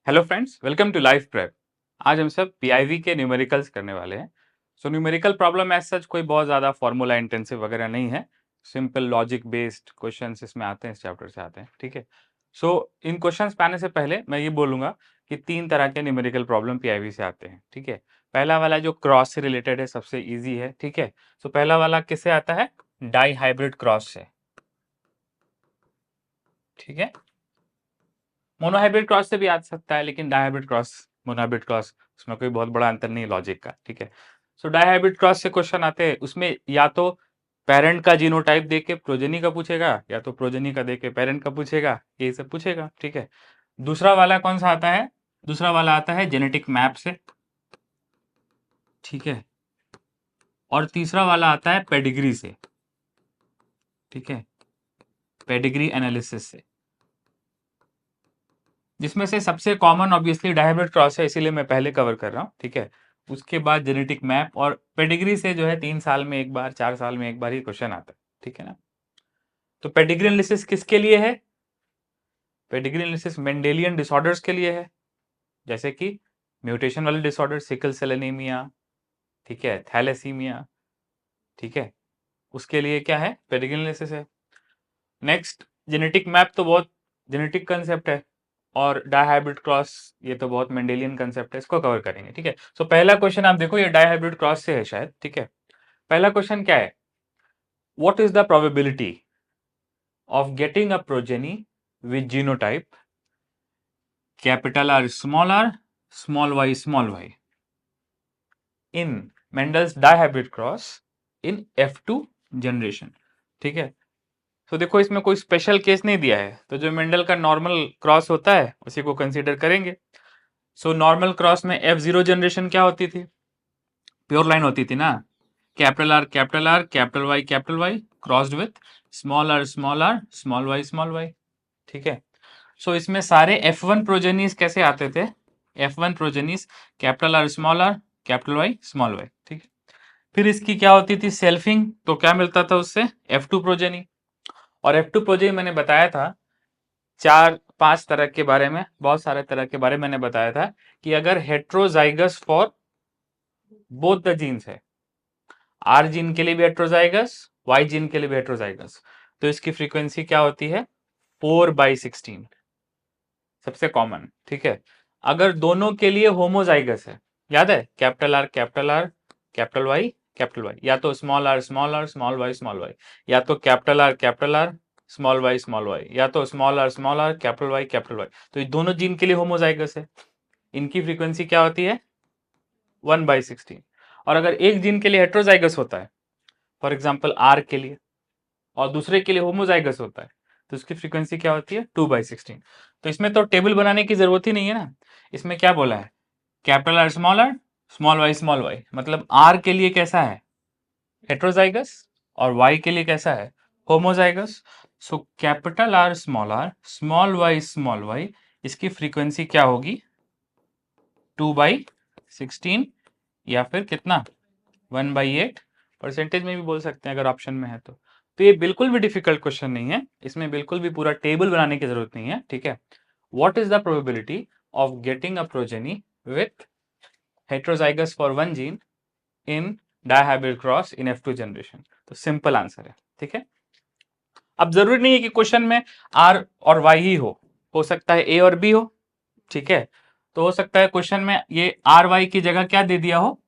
Hello friends, welcome to Life Prep. आज हम सब पीआईवी के न्यूमेरिकल्स करने वाले हैं। So numerical problem as such कोई बहुत ज़्यादा फार्मूला इंटेंसिव वगैरह नहीं है। सिंपल लॉजिक बेस्ड क्वेश्चंस इसमें आते हैं, इस चैप्टर से आते हैं। ठीक है। सो इन क्वेश्चंस पे आने से पहले मैं ये बोलूँगा कि 3 तरह के न्यूमेरिकल प्रॉब्लम पीआईवी से आते हैं। ठीक है। पहला वाला जो क्रॉस से रिलेटेड है, सबसे ईज़ी है। ठीक है। सो पहला वाला किससे आता है? डाई हाइब्रिड क्रॉस से। ठीक है। मोनोहाइब्रिड क्रॉस से भी आ सकता है, लेकिन डायहाइब्रिड क्रॉस, मोनोहाइब्रिड क्रॉस, उसमें कोई बहुत बड़ा अंतर नहीं है लॉजिक का। ठीक है। सो डायहाइब्रिड क्रॉस से क्वेश्चन आते हैं, उसमें या तो पेरेंट का जीनोटाइप दे के प्रोजेनी का पूछेगा, या तो प्रोजेनी का दे के पेरेंट का पूछेगा, ये सब पूछेगा। ठीक है। दूसरा वाला कौन सा आता है? दूसरा वाला आता है जेनेटिक मैप से। ठीक है। और तीसरा वाला आता है पेडिग्री से। ठीक है। पेडिग्री एनालिसिस से, जिसमें से सबसे कॉमन ऑब्वियसली डायहाइब्रिड क्रॉस है, इसीलिए मैं पहले कवर कर रहा हूँ। ठीक है। उसके बाद जेनेटिक मैप और पेडिग्री से जो है 3 साल में एक बार, 4 साल में एक बार ही क्वेश्चन आता है। ठीक है ना। तो पेडिग्री एनालिसिस किसके लिए है? पेडिग्री एनालिसिस मेंडेलियन डिसऑर्डर्स के लिए है, जैसे कि म्यूटेशन वाले डिसऑर्डर, सिकल सेल एनीमिया, ठीक है, थैलेसीमिया। ठीक है। उसके लिए क्या है? पेडिग्री एनालिसिस है। नेक्स्ट, जेनेटिक मैप तो बहुत जेनेटिक कंसेप्ट है, और डायहाइब्रिड क्रॉस ये तो बहुत मेंडेलियन कंसेप्ट है, इसको कवर करेंगे। ठीक है। सो पहला क्वेश्चन आप देखो, ये डायहाइब्रिड क्रॉस से है शायद। ठीक है। पहला क्वेश्चन क्या है? What is the probability of getting a progeny with genotype capital R, small y in Mendel's dihybrid cross in F2 generation. ठीक है। तो देखो, इसमें कोई स्पेशल केस नहीं दिया है, तो जो मेंडल का नॉर्मल क्रॉस होता है उसी को कंसीडर करेंगे। सो नॉर्मल क्रॉस में F0 जनरेशन क्या होती थी? प्योर लाइन होती थी ना, capital R capital R capital Y crossed with small r small Y. ठीक है। सो इसमें सारे F1 प्रोजेनीस कैसे आते थे? F1 progenies capital R capital small Y. ठीक है। फिर इसकी क्या होती थी? सेल्फिंग। तो क्या मिलता था उससे? F2 progeny. और F2 प्रोजेनी मैंने बताया था 4-5 तरह के बारे में, बहुत सारे तरह के बारे में मैंने बताया था कि अगर heterozygous for both the genes है, आर जीन के लिए भी हेट्रोजाइगस, वाई जीन के लिए भी हेट्रोजाइगस, तो इसकी फ्रीक्वेंसी क्या होती है? 4/16, सबसे कॉमन। ठीक है। अगर दोनों के लिए होमोजाइगस है, याद है, कैपिटल आर कैपिटल वाई, या तो स्मॉल आर स्मॉल वाई, या तो कैपिटल आर स्मॉल वाई, या तो स्मॉल आर कैपिटल वाई, तो ये दोनों जीन के लिए होमोजाइगस है, इनकी फ्रीक्वेंसी क्या होती है? 1/16। और अगर एक जीन के लिए हेट्रोजाइगस होता है, फॉर एग्जाम्पल आर के लिए, और दूसरे के लिए होमोजाइगस होता है, तो इसकी फ्रीक्वेंसी क्या होती है? 2/16। तो इसमें तो टेबल बनाने की जरूरत ही नहीं है ना। इसमें क्या बोला है? कैपिटल आर स्मॉल वाई, मतलब आर के लिए कैसा है? हेट्रोजाइगस। और वाई के लिए कैसा है? Homozygous. So capital R small y, इसकी फ्रीक्वेंसी क्या होगी? 2/16, या फिर कितना? 1/8। परसेंटेज में भी बोल सकते हैं अगर ऑप्शन में है तो ये बिल्कुल भी डिफिकल्ट क्वेश्चन नहीं है, इसमें बिल्कुल भी पूरा टेबल बनाने की जरूरत नहीं है। ठीक है। What is the probability of getting a progeny with heterozygous for one gene in dihybrid cross in F2 generation? तो सिंपल आंसर है। ठीक है। अब जरूरी नहीं है कि क्वेश्चन में आर और वाई ही हो सकता है ए और बी हो। ठीक है। तो हो सकता है क्वेश्चन में ये आर वाई की जगह क्या दे दिया हो?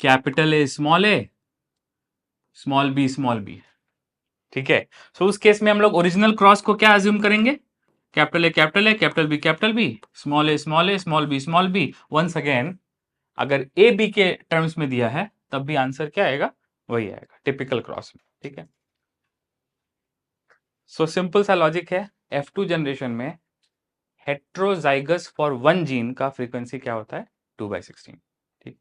Capital A, small b. ठीक है। सो उस केस में हम लोग ओरिजिनल क्रॉस को क्या अज्यूम करेंगे? Capital A capital B, small b. Once again, अगर ए बी के टर्म्स में दिया है तब भी आंसर क्या आएगा? वही आएगा, टिपिकल क्रॉस में। ठीक है। सो सिंपल सा लॉजिक है। F2 जनरेशन में हेट्रोजाइगस फॉर वन जीन का फ्रीक्वेंसी क्या होता है? 2/16। ठीक।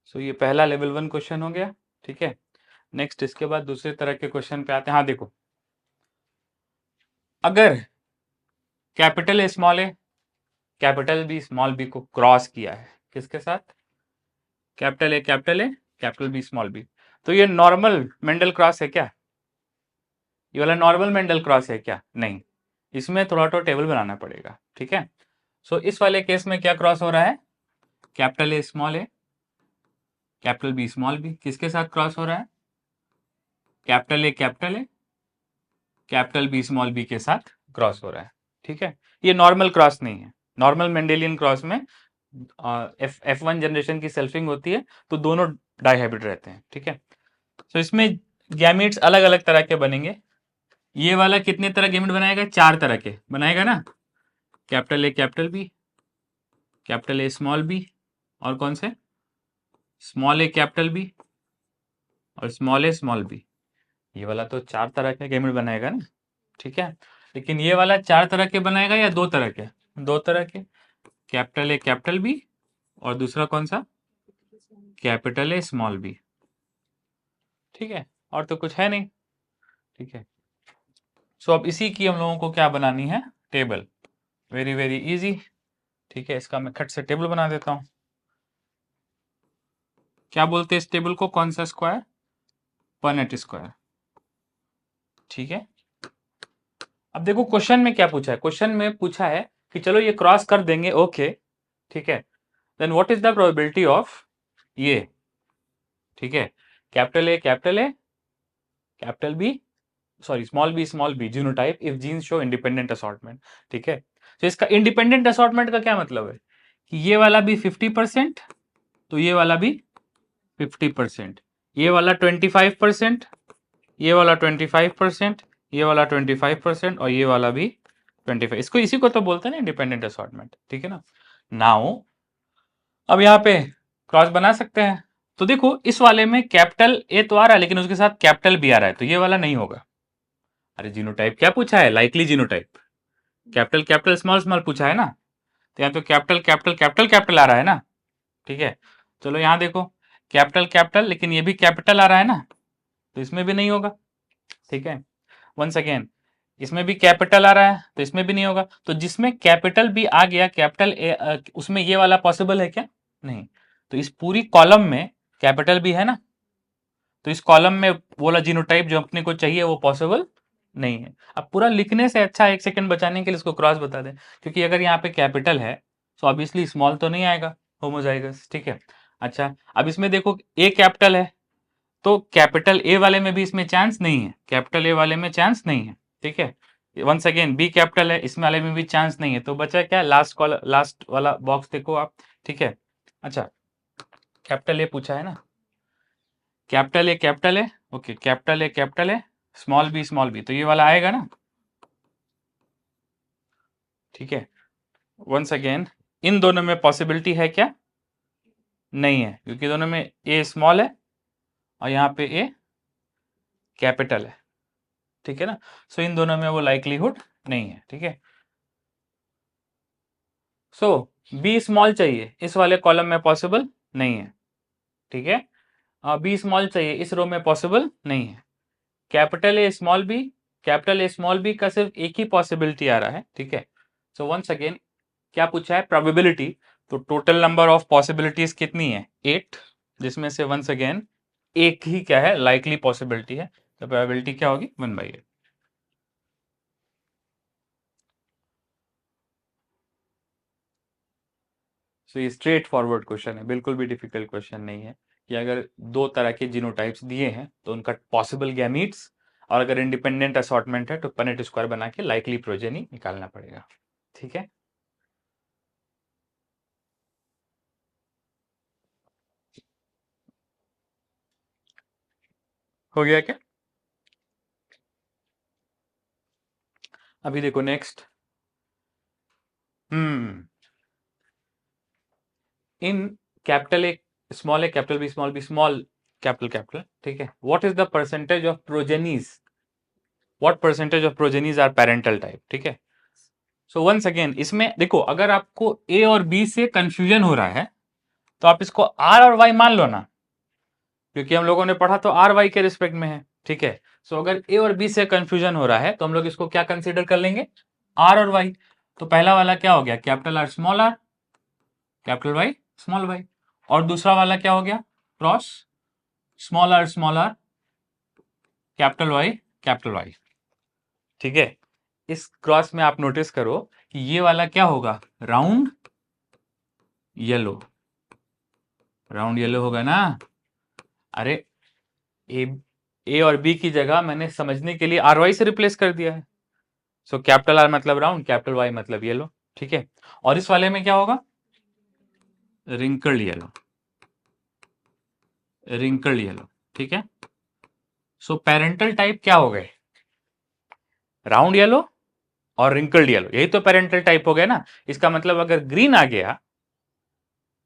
सो ये पहला लेवल 1 क्वेश्चन हो गया। ठीक है। नेक्स्ट, इसके बाद दूसरे तरह के क्वेश्चन पे आते हैं। हाँ देखो, अगर capital A capital B small b को क्रॉस किया है, किसके साथ? Capital A capital B small b, तो ये नॉर्मल मेंडल क्रॉस है क्या? ये वाला नॉर्मल मेंडल क्रॉस है क्या? नहीं, इसमें थोड़ा तो टेबल बनाना पड़ेगा, ठीक है। सो इस वाले केस में क्या क्रॉस हो रहा है? Capital A capital B small b, किसके साथ क्रॉस हो रहा है? Capital A capital B small b के साथ क्रॉस हो रहा है, ठीक है। ये नॉर्मल क्रॉस नहीं है। नॉर्मल मेंडेलियन क्रॉस में F1 जनरेशन की सेल्फिंग होती है, तो दोनों डाइहाइब्रिड रहते हैं, ठीक है। तो इसमें गैमीट्स अलग अलग तरह के बनेंगे। ये वाला कितने तरह गैमेट बनाएगा? 4 तरह के बनाएगा ना। Capital A capital A small b, और कौन से? स्मॉल ए कैपिटल बी और स्मॉल ए स्मॉल बी। ये वाला तो 4 तरह के गैमेट बनाएगा ना, ठीक है। लेकिन ये वाला 4 तरह के बनाएगा या 2 तरह के? 2 तरह के, कैपिटल ए कैपिटल बी और दूसरा कौन सा? कैपिटल ए स्मॉल बी, ठीक है। और तो कुछ है नहीं, ठीक है। सो अब इसी की हम लोगों को क्या बनानी है? टेबल। वेरी वेरी इजी, ठीक है। इसका मैं खट से टेबल बना देता हूं। क्या बोलते हैं इस टेबल को? कौन सा स्क्वायर? पनेट स्क्वायर, ठीक है। अब देखो क्वेश्चन में क्या पूछा है। क्वेश्चन में पूछा है कि चलो ये क्रॉस कर देंगे, ओके, ठीक है। Then what is the probability of ये, ठीक है, capital A capital B sorry small b genotype if genes show independent assortment, ठीक है। तो इसका इंडिपेंडेंट असॉर्टमेंट का क्या मतलब है कि ये वाला भी 50%, तो ये वाला भी 50%, ये वाला 25%, ये वाला 25%, ये वाला 25% और ये वाला भी 25। इसको इसी को तो बोलते हैं ना इंडिपेंडेंट असॉर्टमेंट, ठीक है ना। नाउ अब यहाँ पे क्रॉस बना सकते हैं। तो देखो इस वाले में कैपिटल ए तो आ रहा है लेकिन उसके साथ कैपिटल बी आ रहा है, तो ये वाला नहीं होगा। अरे जीनोटाइप क्या पूछा है? Likely genotype. Capital capital small small पूछा है ना, तो यहाँ तो कैपिटल कैपिटल कैपिटल कैपिटल आ रहा है ना, ठीक है। चलो यहाँ देखो कैपिटल कैपिटल, लेकिन ये भी कैपिटल आ रहा है ना, तो इसमें भी नहीं होगा, ठीक है। वंस अगेन इसमें भी कैपिटल आ रहा है तो इसमें भी नहीं होगा। तो जिसमें कैपिटल भी आ गया कैपिटल ए, उसमें ये वाला पॉसिबल है क्या? नहीं। तो इस पूरी कॉलम में कैपिटल भी है ना, तो इस कॉलम में वाला जीनोटाइप जो अपने को चाहिए वो पॉसिबल नहीं है। अब पूरा लिखने से अच्छा 1 सेकंड बचाने के लिए इसको क्रॉस बता दें, क्योंकि अगर यहाँ पे कैपिटल है तो ऑब्वियसली स्मॉल तो नहीं आएगा होमोजाइगस, ठीक है। अच्छा अब इसमें देखो ए कैपिटल है, तो कैपिटल ए वाले में भी इसमें चांस नहीं है, कैपिटल ए वाले में चांस नहीं है, ठीक है। वंस अगेन बी कैपिटल है, इसमें वाले में भी चांस नहीं है, तो बचा क्या? लास्ट वाला बॉक्स देखो आप, ठीक है। अच्छा कैपिटल ए पूछा है ना, कैपिटल है ओके, कैपिटल है स्मॉल बी, तो ये वाला आएगा ना, ठीक है। वंस अगेन इन दोनों में पॉसिबिलिटी है क्या? नहीं है, क्योंकि दोनों में ए स्मॉल है और यहाँ पे ए कैपिटल है, ठीक है ना। सो इन दोनों में वो लाइकलीहुड नहीं है, ठीक है। सो बी स्मॉल चाहिए, इस वाले कॉलम में पॉसिबल नहीं है, ठीक है। बी स्मॉल चाहिए, इस रो में पॉसिबल नहीं है। कैपिटल ए स्मॉल बी का सिर्फ एक ही पॉसिबिलिटी आ रहा है, ठीक है। सो वंस अगेन क्या पूछा है? प्रोबेबिलिटी। तो टोटल नंबर ऑफ पॉसिबिलिटीज कितनी है? 8, जिसमें से वंस अगेन एक ही क्या है? लाइकली पॉसिबिलिटी है, तो प्रोबेबिलिटी क्या होगी? 1/8। सो ये स्ट्रेट फॉरवर्ड क्वेश्चन है, बिल्कुल भी डिफिकल्ट क्वेश्चन नहीं है कि अगर 2 तरह के जीनोटाइप्स दिए हैं तो उनका पॉसिबल गैमीट्स, और अगर इंडिपेंडेंट असॉर्टमेंट है तो पनेट स्क्वायर बना के लाइकली प्रोजेनी निकालना पड़ेगा, ठीक है। हो गया क्या? अभी देखो next, in capital B small capital, ठीक है। What is the percentage of progenies, what percentage of progenies are parental type, ठीक है। सो वंस अगेन इसमें देखो अगर आपको ए और बी से कंफ्यूजन हो रहा है तो आप इसको आर और वाई मान लो ना, क्योंकि हम लोगों ने पढ़ा तो आर वाई के रिस्पेक्ट में है, ठीक है। सो अगर ए और बी से कंफ्यूजन हो रहा है तो हम लोग इसको क्या कंसीडर कर लेंगे? आर और वाई। तो पहला वाला क्या हो गया? Capital R capital Y small y, और दूसरा वाला क्या हो गया? Cross small r capital Y, ठीक है। इस क्रॉस में आप नोटिस करो कि ये वाला क्या होगा, राउंड येलो, राउंड येलो होगा ना। अरे ए ए और बी की जगह मैंने समझने के लिए आर वाई से रिप्लेस कर दिया है। सो कैपिटल आर मतलब राउंड, कैपिटल वाई मतलब येलो, ठीक है। और इस वाले में क्या होगा, रिंकल्ड येलो, रिंकल्ड येलो, ठीक है। सो पेरेंटल टाइप क्या हो गए, राउंड येलो और रिंकल्ड येलो, यही तो पेरेंटल टाइप हो गया ना। इसका मतलब अगर ग्रीन आ गया,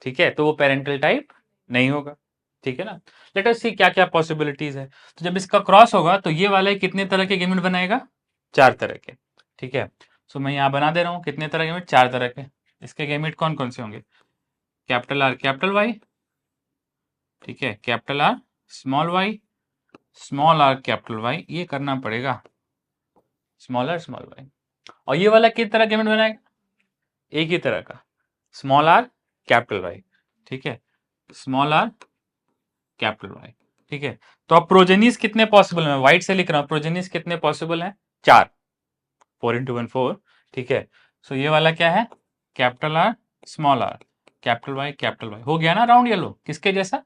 ठीक है, तो वो पेरेंटल टाइप नहीं होगा, ठीक है ना। लेट अस सी क्या क्या पॉसिबिलिटीज है। तो जब इसका क्रॉस होगा तो ये वाला कितने तरह के गेमेट बनाएगा, 4 तरह के, ठीक है। सो मैं यहां बना दे रहा हूं कितने तरह के गेमेट, 4 तरह के। इसके गेमेट कौन कौन से होंगे, कैपिटल आर कैपिटल वाई, ठीक है, capital R small y, small r capital Y, ये करना पड़ेगा, स्मॉल आर स्मॉल वाई। और ये वाला किस तरह गेमेट बनाएगा, एक ही तरह का, स्मॉल आर कैपिटल वाई, ठीक है, स्मॉल आर कैपिटल वाई, ठीक है। तो अब प्रोजेनिस कितने पॉसिबल है, व्हाइट से लिख रहा हूं, प्रोजेनिस कितने पॉसिबल है, 4, 4 इंटू 1 4, ठीक है। सो ये वाला क्या है, capital R small r capital Y हो गया ना, राउंड येलो किसके जैसा,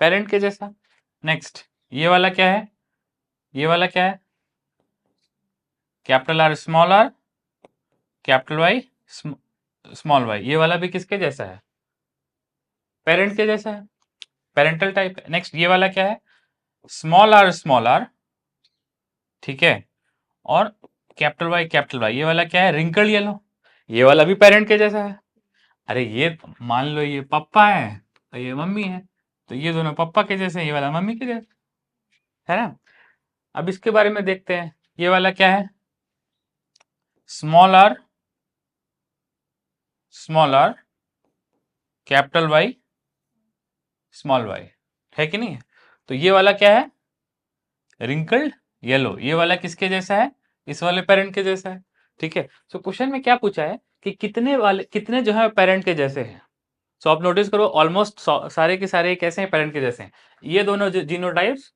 पेरेंट के जैसा। नेक्स्ट ये वाला क्या है, ये वाला क्या है, capital R small r capital Y small y, ये वाला भी किसके जैसा है, पेरेंट के जैसा है, पेरेंटल टाइप है। नेक्स्ट ये वाला क्या है, स्मॉल आर, ठीक है, और कैपिटल वाई, ये वाला क्या है, रिंकल येलो, ये वाला भी पेरेंट के जैसा है। अरे ये मान लो ये पप्पा है और ये मम्मी है, तो ये दोनों पप्पा के जैसे, ये वाला मम्मी के जैसे, है ना। अब इसके बारे में देखते हैं, ये वाला क्या है, small r capital Y small y, है कि नहीं है। तो ये वाला क्या है, रिंकल्ड येलो, ये वाला किसके जैसा है, इस वाले पेरेंट के जैसा है, ठीक है। सो क्वेश्चन में क्या पूछा है कि कितने वाले, कितने जो है पेरेंट के जैसे हैं। सो आप नोटिस करो ऑलमोस्ट सारे के सारे कैसे हैं, पेरेंट के जैसे हैं। ये दोनों जीनोटाइप्स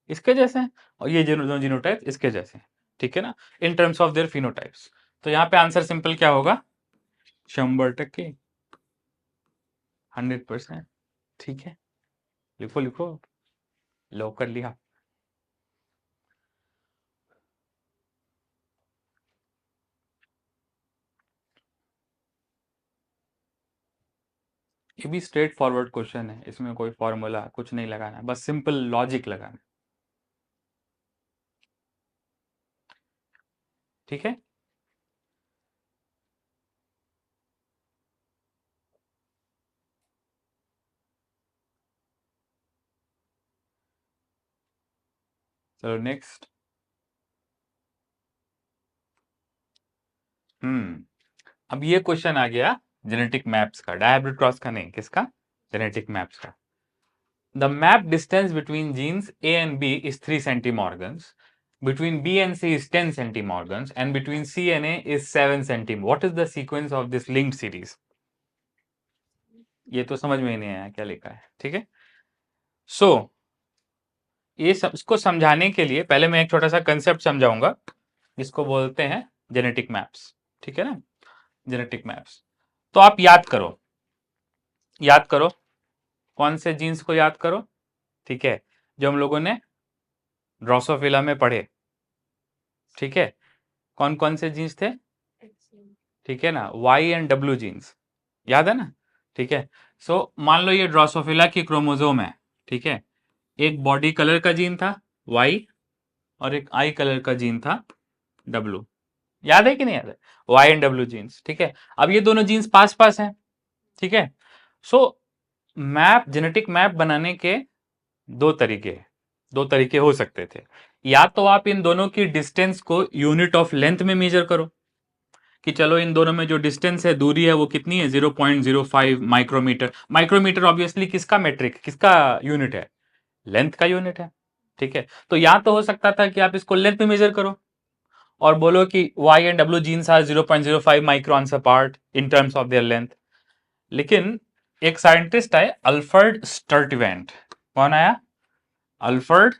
इसके जैसे हैं और ये दोनों जीनोटाइप्स इसके जैसे हैं, ठीक है ना, इन टर्म्स ऑफ देयर फिनोटाइप्स। तो यहाँ पे आंसर सिंपल क्या होगा, 100%, 100%, ठीक है। लिखो लिखो, लो कर लिया। ये भी स्ट्रेट फॉरवर्ड क्वेश्चन है, इसमें कोई फॉर्मूला कुछ नहीं लगाना, बस सिंपल लॉजिक लगाना, ठीक है। चलो नेक्स्ट। अब ये क्वेश्चन आ गया जेनेटिक मैप्स का, डायहाब्रिड क्रॉस का नहीं, किसका, जेनेटिक मैप्स का। The map distance between genes A and B is 3 centimorgans, between B and C is 10 centimorgans, and between C and A is 7 centimorgans. What is the sequence of this linked series? ये तो समझ में ही नहीं आया क्या लिखा है, ठीक है। सो ये सब इसको समझाने के लिए पहले मैं एक छोटा सा कंसेप्ट समझाऊंगा, इसको बोलते हैं जेनेटिक मैप्स, ठीक है ना, जेनेटिक मैप्स। तो आप याद करो, याद करो, कौन से जीन्स को याद करो, ठीक है, जो हम लोगों ने ड्रोसोफिला में पढ़े, ठीक है। कौन कौन से जीन्स थे, ठीक है ना, वाई एंड डब्ल्यू जीन्स, याद है ना, ठीक है। सो मान लो ये ड्रोसोफिला की क्रोमोसोम है, ठीक है। एक बॉडी कलर का जीन था वाई और एक आई कलर का जीन था डब्ल्यू, याद है कि नहीं याद है, वाई एंड डब्ल्यू जीन्स, ठीक है। अब ये दोनों जीन्स पास पास हैं, ठीक है। सो मैप, जेनेटिक मैप बनाने के दो तरीके हैं, दो तरीके हो सकते थे। या तो आप इन दोनों की डिस्टेंस को यूनिट ऑफ लेंथ में मेजर करो, कि चलो इन दोनों में जो डिस्टेंस है, दूरी है, वो कितनी है, 0.05 माइक्रोमीटर। माइक्रोमीटर ऑब्वियसली किसका मेट्रिक, किसका यूनिट है, लेंथ का यूनिट है, ठीक है। तो या तो हो सकता था कि आप इसको लेंथ में मेजर करो और बोलो कि y and W genes are 0.05 microns apart in terms of their length. लेकिन एक साइंटिस्ट आए, अल्फ्रेड स्टर्टिवेंट, कौन आया, अल्फ्रेड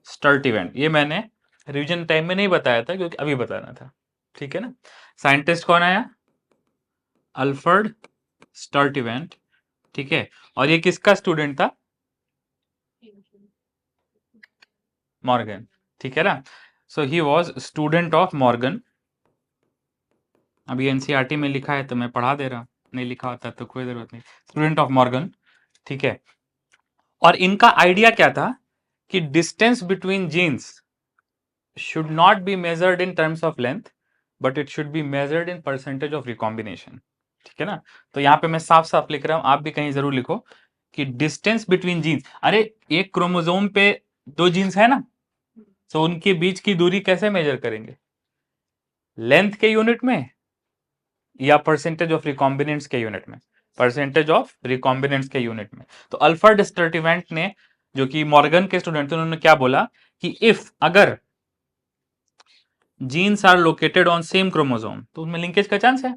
स्टर्टिवेंट, ये मैंने रिवीजन टाइम में नहीं बताया था क्योंकि अभी बताना था, ठीक है ना। साइंटिस्ट कौन आया? अल्फ्रेड स्टर्टिवेंट, ठीक है। और ये किसका स्टूडेंट था? मॉर्गन, ठीक है ना। So he was student of Morgan. अभी एनसीईआरटी में लिखा है तो मैं पढ़ा दे रहा हूं, नहीं लिखा होता तो कोई जरूरत नहीं। स्टूडेंट ऑफ मॉर्गन, ठीक है। और इनका आइडिया क्या था कि distance between genes should not be measured in terms of length but it should be measured in percentage of recombination, ठीक है ना। तो यहाँ पे मैं साफ साफ लिख रहा हूं, आप भी कहीं जरूर लिखो कि डिस्टेंस बिटवीन जीन्स, अरे एक क्रोमोसोम पे 2 जीन्स है ना, तो उनके बीच की दूरी कैसे मेजर करेंगे? लेंथ के यूनिट में या परसेंटेज ऑफ रिकॉम्बिनेंट्स के यूनिट में? परसेंटेज ऑफ रिकॉम्बिनेंट्स के यूनिट में। तो अल्फ्रेड स्टर्टिवेंट ने, जो कि मॉर्गन के स्टूडेंट थे, उन्होंने क्या बोला कि इफ अगर genes are located on same chromosome तो उनमें लिंकेज का चांस है।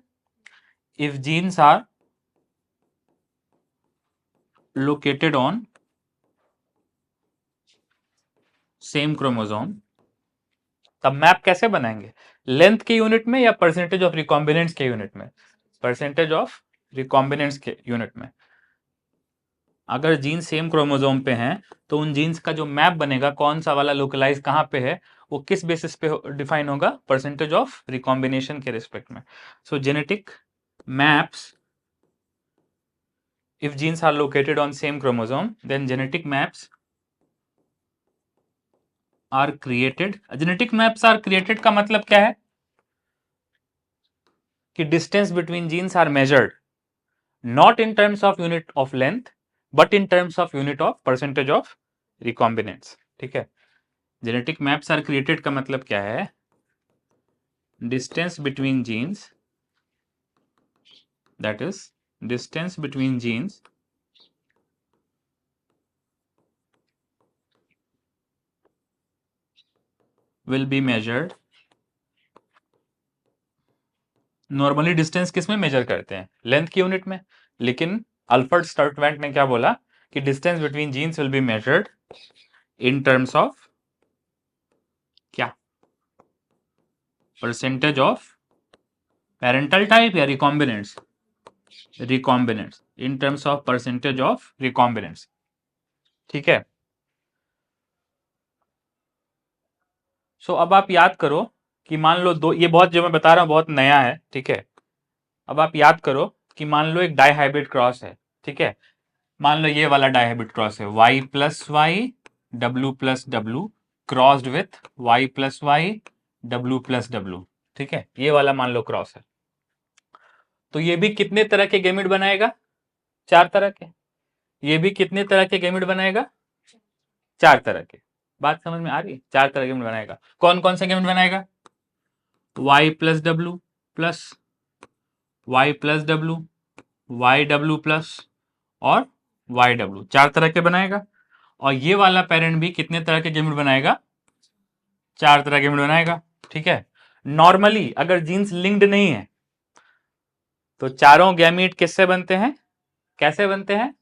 If genes are located on same chromosome, तब मैप कैसे बनाएंगे? लेंथ के यूनिट में या परसेंटेज ऑफ रिकॉम्बिनेंट्स के यूनिट में? परसेंटेज ऑफ रिकॉम्बिनेंट्स के यूनिट में। अगर जीन्स सेम क्रोमोसोम पे हैं तो उन जीन्स का जो मैप बनेगा, कौन सा वाला लोकलाइज कहां पे है, वो किस बेसिस पे डिफाइन होगा? परसेंटेज ऑफ रिकॉम्बिनेशन के रिस्पेक्ट में। सो genetic maps, if genes are located on same chromosome then genetic maps are created। genetic maps are created का मतलब क्या है कि distance between genes are measured not in terms of unit of length but in terms of unit of percentage of recombinants, ठीक है। genetic maps are created का मतलब क्या है? distance between genes, that is distance between genes will be measured। Normally distance किस में major करते हैं? लेंथ की यूनिट में। लेकिन अल्फ्रेड स्टर्टवेंट ने क्या बोला कि distance between genes will be measured in terms of क्या? परसेंटेज ऑफ पेरेंटल टाइप या recombinants? Recombinants, in terms of percentage of recombinants, ठीक है। सो अब आप याद करो कि मान लो दो, ये बहुत जो मैं बता रहा हूं बहुत नया है, ठीक है। अब आप याद करो कि मान लो एक डाइहाइब्रिड क्रॉस है, ठीक है। मान लो ये वाला डाइहाइब्रिड क्रॉस है y plus Y W plus W crossed with y plus Y W plus W, ठीक है। ये वाला मान लो क्रॉस है, तो ये भी कितने तरह के गैमेट बनाएगा? 4 तरह के। ये भी कितने तरह के गैमेट बनाएगा? 4 तरह के। बात समझ में आ रही है? 4 तरह के गैमेट बनाएगा। कौन कौन से गैमेट बनाएगा? y plus W plus y plus W, Y W plus और वाई डब्ल्यू, 4 तरह के बनाएगा। और ये वाला पेरेंट भी कितने तरह के गैमेट बनाएगा? 4 तरह के गैमेट बनाएगा, ठीक है। नॉर्मली अगर जीन्स लिंक्ड नहीं है तो चारों गैमेट किससे बनते हैं? कैसे बनते हैं?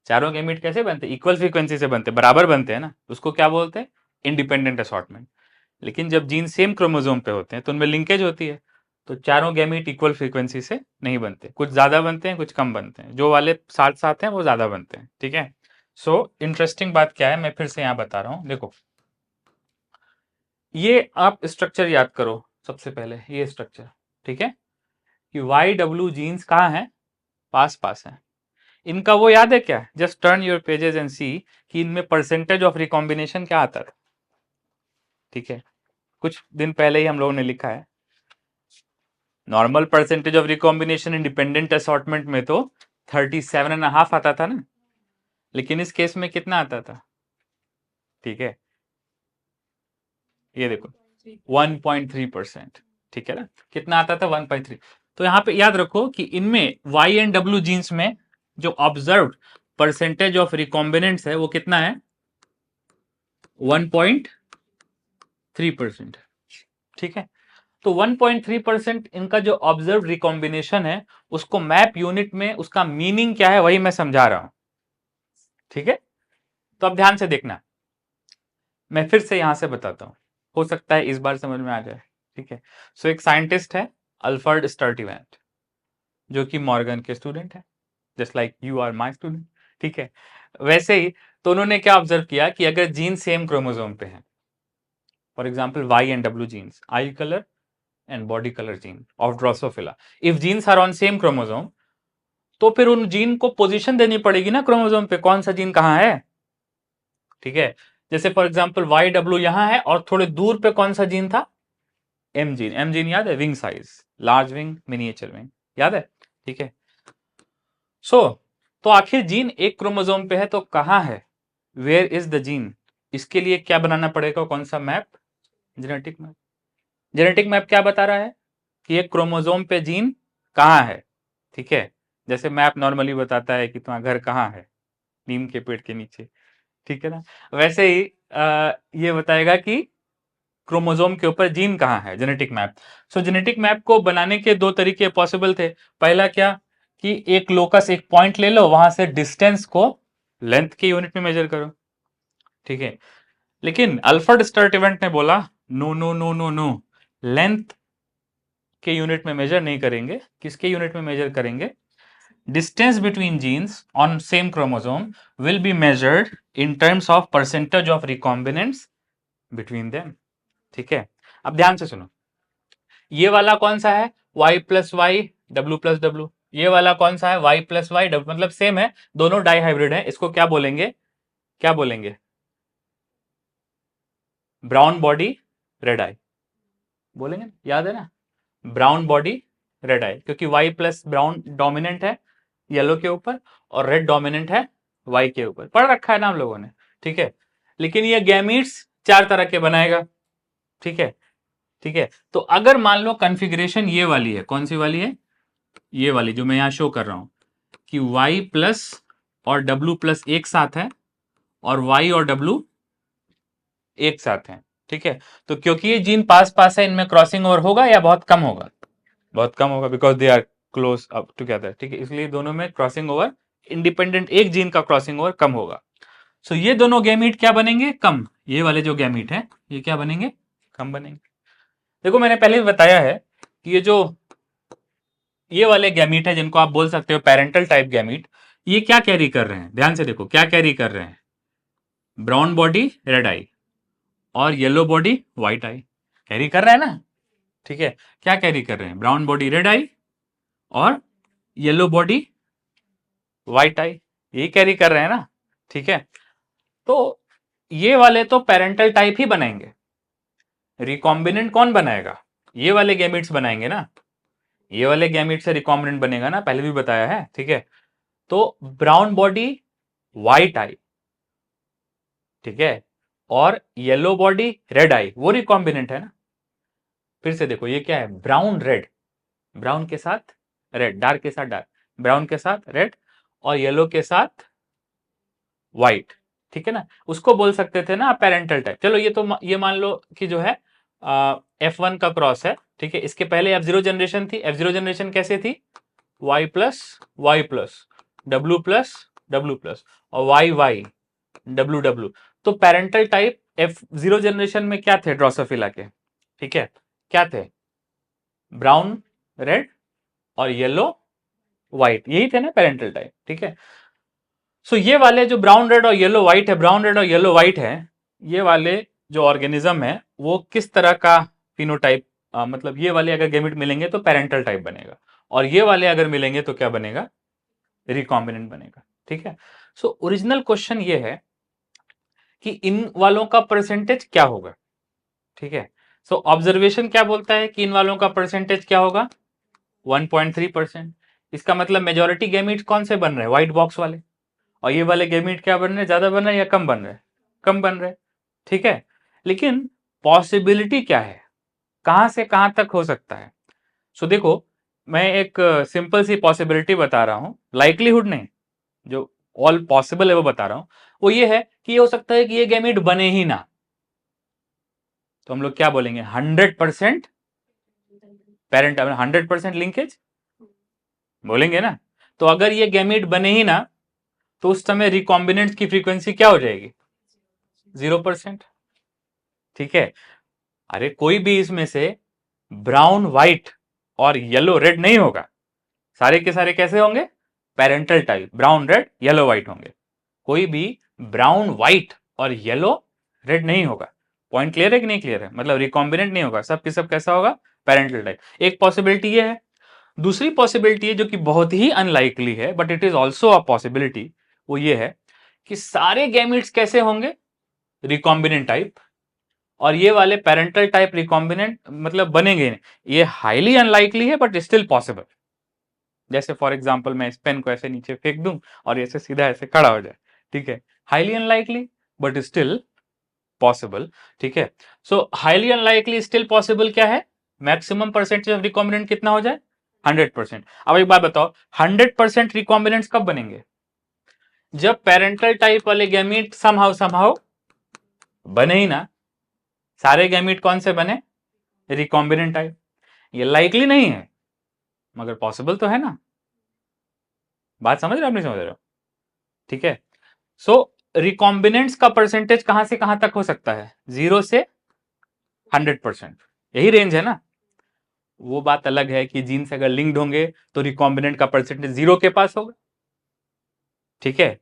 चारों गैमेट कैसे बनते हैं? इक्वल फ्रीक्वेंसी से बनते हैं, बराबर बनते हैं ना, उसको क्या बोलते हैं? Independent assortment. लेकिन जब जीन सेम क्रोमोसोम पे होते हैं तो उनमें लिंकेज होती है, तो चारों गैमेट इक्वल फ्रीक्वेंसी से नहीं बनते, कुछ ज्यादा बनते हैं कुछ कम बनते हैं, जो वाले साथ साथ हैं वो ज्यादा बनते हैं, ठीक है। सो इंटरेस्टिंग बात क्या है, मैं फिर से यहां बता रहा हूं, देखो ये आप स्ट्रक्चर याद करो सबसे पहले, ये स्ट्रक्चर, ठीक है, कि वाई डब्ल्यू जीन्स कहाँ है? पास पास है। इनका वो याद है क्या? Just turn your pages and see कि इनमें परसेंटेज ऑफ रिकॉम्बिनेशन क्या आता था, ठीक है। कुछ दिन पहले ही हम लोगों ने लिखा है, normal percentage of recombination independent assortment में तो 37.5 आता था ना, लेकिन इस केस में कितना आता था? ठीक है, ये देखो 1.3%, ठीक है ना, कितना आता था? 1.3। तो यहां पे याद रखो कि इनमें वाई एंड डब्ल्यू जीन्स में जो ऑब्जर्व्ड परसेंटेज ऑफ रिकॉम्बिनेंट्स है वो कितना है? 1.3%, ठीक है। तो 1.3% इनका जो ऑब्जर्व रिकॉम्बिनेशन है उसको मैप यूनिट में उसका मीनिंग क्या है वही मैं समझा रहा हूं, ठीक है। तो अब ध्यान से देखना, मैं फिर से यहां से बताता हूं। हो सकता है इस बार समझ में आ जाए, ठीक है। सो एक साइंटिस्ट है अल्फ्रेड स्टर्टिवेंट, जो कि मॉर्गन के स्टूडेंट है, just like you are my student, ठीक है। वैसे ही तो उन्होंने क्या ऑब्जर्व किया कि अगर जीन सेम क्रोमोसोम पे हैं, for example y and W genes, eye colour and body colour gene of Drosophila, if genes are on same chromosome, तो फिर उन जीन को पोजीशन देनी पड़ेगी ना क्रोमोसोम पे, कौन सा जीन कहां है, ठीक है। जैसे फॉर एग्जाम्पल वाई डब्ल्यू यहां है और थोड़े दूर पे कौन सा जीन था, एम जीन। एम जीन याद है, wing size, large wing, miniature wing, याद है, ठीक है। तो आखिर जीन एक क्रोमोसोम पे है तो कहां है, वेयर इज द जीन, इसके लिए क्या बनाना पड़ेगा, कौन सा map, genetic map. Genetic map क्या बता रहा है कि एक क्रोमोसोम पे जीन कहां है, ठीक है। जैसे मैप नॉर्मली बताता है कि तुम्हारा घर कहां है, नीम के पेड़ के नीचे, ठीक है ना। वैसे ही ये बताएगा कि क्रोमोसोम के ऊपर जीन कहां है, जेनेटिक मैप। सो जेनेटिक मैप को बनाने के दो तरीके पॉसिबल थे। पहला क्या कि एक लोकस, एक पॉइंट ले लो, वहां से डिस्टेंस को लेंथ के यूनिट में मेजर करो, ठीक है। लेकिन अल्फ्रेड स्टर्टिवेंट ने बोला no no no no no, length के यूनिट में मेजर नहीं करेंगे, किसके यूनिट में मेजर करेंगे, distance between genes on same chromosome will be measured in terms of percentage of recombinants between them, ठीक है। अब ध्यान से सुनो, ये वाला कौन सा है, y plus Y W plus W, ये वाला कौन सा है, y प्लस वाई डब्ल्यू, मतलब सेम है, दोनों डाई हाइब्रिड है। इसको क्या बोलेंगे, क्या बोलेंगे, ब्राउन बॉडी रेड आई बोलेंगे, याद है ना, ब्राउन बॉडी रेड आई, क्योंकि y प्लस ब्राउन डोमिनेंट है येलो के ऊपर और रेड डोमिनेंट है y के ऊपर, पढ़ रखा है ना हम लोगों ने, ठीक है। लेकिन ये गैमीट्स चार तरह के बनाएगा, ठीक है, ठीक है। तो अगर मान लो कॉन्फ़िगरेशन ये वाली है, कौन सी वाली है, ये वाली जो मैं यहां शो कर रहा हूं कि y प्लस और w प्लस एक साथ है और y और w एक साथ हैं, ठीक है। तो क्योंकि ये जीन पास पास है, इनमें क्रॉसिंग ओवर होगा या बहुत कम होगा, बहुत कम होगा, because they are close up together, ठीक है। इसलिए दोनों में क्रॉसिंग ओवर, इंडिपेंडेंट एक जीन का क्रॉसिंग ओवर कम होगा। सो ये दोनों गैमीट क्या बनेंगे, कम। ये वाले जो गैमीट है ये क्या बनेंगे, कम बनेंगे। देखो मैंने पहले भी बताया है कि ये वाले गैमीट है जिनको आप बोल सकते हो पेरेंटल टाइप गैमीट, ये क्या कैरी कर रहे हैं, ध्यान से देखो क्या कैरी कर रहे हैं, ब्राउन बॉडी रेड आई और येलो बॉडी व्हाइट आई, कैरी कर रहे हैं ना, ठीक है। क्या कैरी कर रहे हैं, ब्राउन बॉडी रेड आई और येलो बॉडी व्हाइट आई, यही कैरी कर रहे हैं ना, ठीक है। तो ये वाले तो पेरेंटल टाइप ही बनाएंगे, रिकॉम्बिनेंट कौन बनाएगा, ये वाले गैमीट्स बनाएंगे ना, ये वाले गैमीट से रिकॉम्बिनेंट बनेगा ना, पहले भी बताया है, ठीक है। तो ब्राउन बॉडी व्हाइट आई, ठीक है, और येलो बॉडी रेड आई, वो रिकॉम्बिनेंट है ना। फिर से देखो ये क्या है, ब्राउन रेड, ब्राउन के साथ रेड, डार्क के साथ डार्क, ब्राउन के साथ रेड और येलो के साथ व्हाइट, ठीक है ना। उसको बोल सकते थे ना पेरेंटल टाइप। चलो ये तो ये मान लो कि जो है F1 का क्रॉस है, ठीक है। इसके पहले F0 जनरेशन थी, F0 जनरेशन कैसे थी, y plus Y plus W plus W plus और वाई वाई डब्ल्यू डब्ल्यू। तो पेरेंटल टाइप F0 जनरेशन में क्या थे ड्रोसोफिला के, ठीक है, क्या थे, ब्राउन रेड और येलो व्हाइट, यही थे ना पेरेंटल टाइप, ठीक है। सो ये वाले जो ब्राउन रेड और येलो व्हाइट है, ब्राउन रेड और येलो व्हाइट है, ये वाले जो ऑर्गेनिज्म है वो किस तरह का फिनोटाइप, मतलब ये वाले अगर गैमेट मिलेंगे तो पेरेंटल टाइप बनेगा और ये वाले अगर मिलेंगे तो क्या बनेगा, रिकॉम्बिनेंट बनेगा, ठीक है। सो ओरिजिनल क्वेश्चन ये है कि इन वालों का परसेंटेज क्या होगा, ठीक है। सो ऑब्जर्वेशन क्या बोलता है कि इन वालों का परसेंटेज क्या होगा, 1.3%। इसका मतलब मेजोरिटी गैमीट कौन से बन रहे हैं, व्हाइट बॉक्स वाले, और ये वाले गैमीट क्या बन रहे हैं, ज्यादा बन रहे हैं या कम बन रहे हैं, कम बन रहे हैं, ठीक है। लेकिन पॉसिबिलिटी क्या है, कहां से कहां तक हो सकता है। सो देखो मैं एक सिंपल सी पॉसिबिलिटी बता रहा हूं, लाइकलीहुड नहीं, जो ऑल पॉसिबल है वो बता रहा हूं। वो ये है कि ये हो सकता है कि ये गैमीट बने ही ना, तो हम लोग क्या बोलेंगे, 100% पेरेंट, 100% लिंकेज बोलेंगे ना। तो अगर ये गैमीट बने ही ना तो उस समय रिकॉम्बिनेंट्स की फ्रीक्वेंसी क्या हो जाएगी, 0%, ठीक है। अरे कोई भी इसमें से ब्राउन व्हाइट और येलो रेड नहीं होगा। सारे के सारे कैसे होंगे? Parental type, brown red yellow white होंगे। कोई भी ब्राउन व्हाइट और येलो रेड नहीं होगा। पॉइंट क्लियर है कि नहीं क्लियर है? मतलब रिकॉम्बिनेंट नहीं होगा, सब के सब कैसा होगा? Parental type. एक पॉसिबिलिटी ये है। दूसरी पॉसिबिलिटी है जो कि बहुत ही अनलाइकली है, but it is also a possibility, वो ये है कि सारे गैमिट्स कैसे होंगे? Recombinant type. और ये वाले पेरेंटल टाइप रिकॉम्बिनेंट मतलब बनेंगे नहीं। ये हाईली अनलाइकली है बट स्टिल पॉसिबल। जैसे फॉर एग्जांपल मैं इस पेन को ऐसे नीचे फेंक दूं और ऐसे सीधा ऐसे खड़ा हो जाए, ठीक है? Highly unlikely but still possible, ठीक है? सो हाईली अनलाइकली स्टिल पॉसिबल क्या है? मैक्सिमम परसेंटेज ऑफ रिकॉम्बिनेंट कितना हो जाए? 100%। अब एक बात बताओ, 100% रिकॉम्बिनेंट्स कब बनेंगे? जब पेरेंटल टाइप वाले गैमीट समहाउ समहाउ बने ही ना। सारे गैमीट कौन से बने? Recombinant type. ये लाइकली नहीं है मगर पॉसिबल तो है ना। बात समझ रहे हो नहीं समझ रहे हो? ठीक है। सो रिकॉम्बिनेंट्स का परसेंटेज कहां से कहां तक हो सकता है? 0 से 100%, यही रेंज है ना। वो बात अलग है कि जीन से अगर लिंक्ड होंगे तो रिकॉम्बिनेंट का परसेंटेज 0 के पास होगा, ठीक है?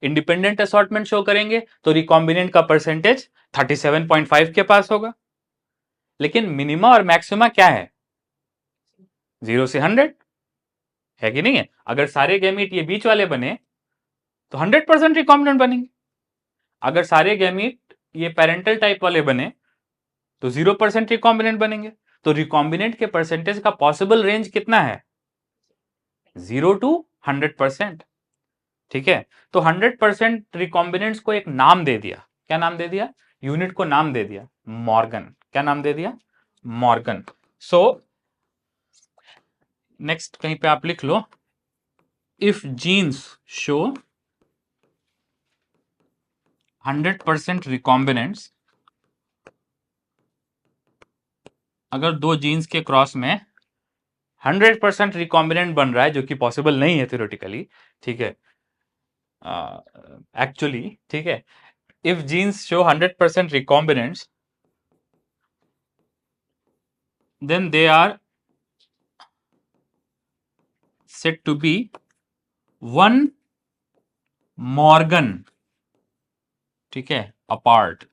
इंडिपेंडेंट असॉर्टमेंट शो करेंगे तो रिकॉम्बिनेंट का परसेंटेज 37.5 के पास होगा। लेकिन मिनिमा और मैक्सिमा क्या है? 0 से 100 है कि नहीं है? अगर सारे गैमीट ये बीच वाले बने तो 100% रिकॉम्बिनेंट बनेंगे। अगर सारे गैमीट ये पेरेंटल टाइप वाले बने तो 0% रिकॉम्बिनेंट बनेंगे। तो रिकॉम्बिनेंट के परसेंटेज का पॉसिबल रेंज कितना है? 0 टू 100%, ठीक है? तो 100% रिकॉम्बिनेंट्स को एक नाम दे दिया। क्या नाम दे दिया? यूनिट को नाम दे दिया मॉर्गन। क्या नाम दे दिया? मॉर्गन। सो नेक्स्ट कहीं पे आप लिख लो, इफ जीन्स शो 100% रिकॉम्बिनेंट्स, अगर दो जीन्स के क्रॉस में 100% रिकॉम्बिनेंट बन रहा है, जो कि पॉसिबल नहीं है थ्योरेटिकली, ठीक है, एक्चुअली, ठीक है, if genes show 100% recombinants then they are said to be one Morgan, ठीक है, अपार्ट।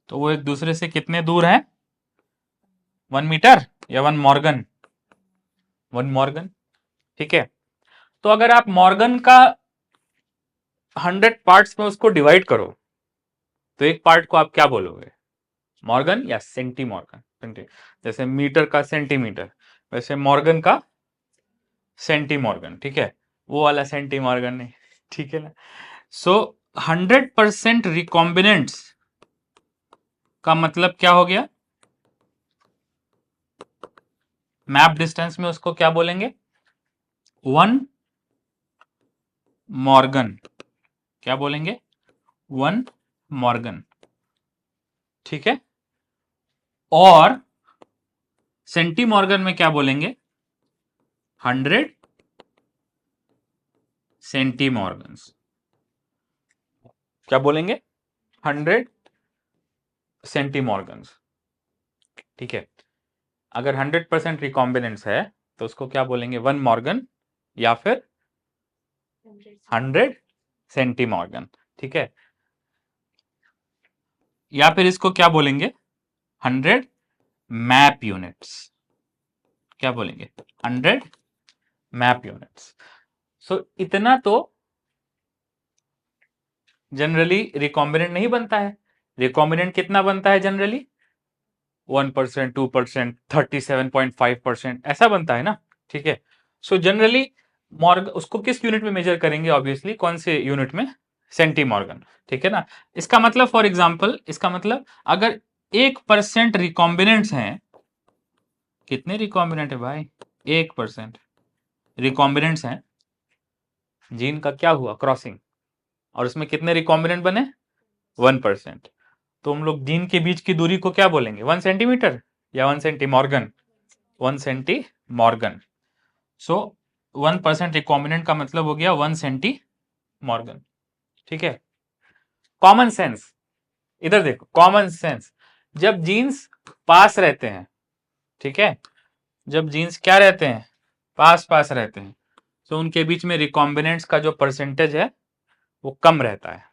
तो वो एक दूसरे से कितने दूर है? 1 मीटर या 1 मॉर्गन? 1 मॉर्गन, ठीक है। तो अगर आप मॉर्गन का 100 पार्ट्स में उसको डिवाइड करो तो एक पार्ट को आप क्या बोलोगे? मॉर्गन या सेंटी मॉर्गन? जैसे मीटर का सेंटीमीटर, वैसे मॉर्गन का सेंटी मॉर्गन, ठीक है? वो वाला सेंटी मॉर्गन नहीं, ठीक है ना। सो 100% रिकॉम्बिनेंट्स का मतलब क्या हो गया? मैप डिस्टेंस में उसको क्या बोलेंगे? 1 मॉर्गन। क्या बोलेंगे? 1 मॉर्गन, ठीक है। और सेंटी मॉर्गन में क्या बोलेंगे? 100 सेंटी मॉर्गन्स। क्या बोलेंगे? 100 सेंटी मॉर्गन्स, ठीक है। अगर 100% रिकॉम्बिनेंट्स है तो उसको क्या बोलेंगे? 1 मॉर्गन या फिर 100 सेंटी मॉर्गन, ठीक है। या फिर इसको क्या बोलेंगे? 100 मैप यूनिट्स। क्या बोलेंगे? 100 मैप यूनिट्स। सो इतना तो जनरली रिकॉम्बिनेंट नहीं बनता है। रिकॉम्बिनेंट कितना बनता है जनरली? 1%, 2%, 37.5% ऐसा बनता है ना, ठीक है। सो जनरली मॉर्गन उसको किस यूनिट में मेजर करेंगे? ऑब्वियसली कौन से यूनिट में? सेंटी मॉर्गन, ठीक है ना। इसका मतलब फॉर एग्जाम्पल, इसका मतलब अगर 1% रिकॉम्बिनेंट्स हैं, कितने रिकॉम्बिनेंट है भाई? 1% रिकॉम्बिनेंट्स हैं, जीन का क्या हुआ? क्रॉसिंग, और उसमें कितने रिकॉम्बिनेंट बने? 1%। तो हम लोग जीन के बीच की दूरी को क्या बोलेंगे? 1 सेंटीमीटर या 1 centimorgan? 1 centimorgan. So 1% recombinant का मतलब हो गया 1 सेंटी मॉर्गन, ठीक है। कॉमन सेंस, इधर देखो, कॉमन सेंस। जब जीन्स पास रहते हैं, ठीक है, जब जीन्स क्या रहते हैं, पास पास रहते हैं, तो उनके बीच में रिकॉम्बिनेंट्स का जो परसेंटेज है वो कम रहता है,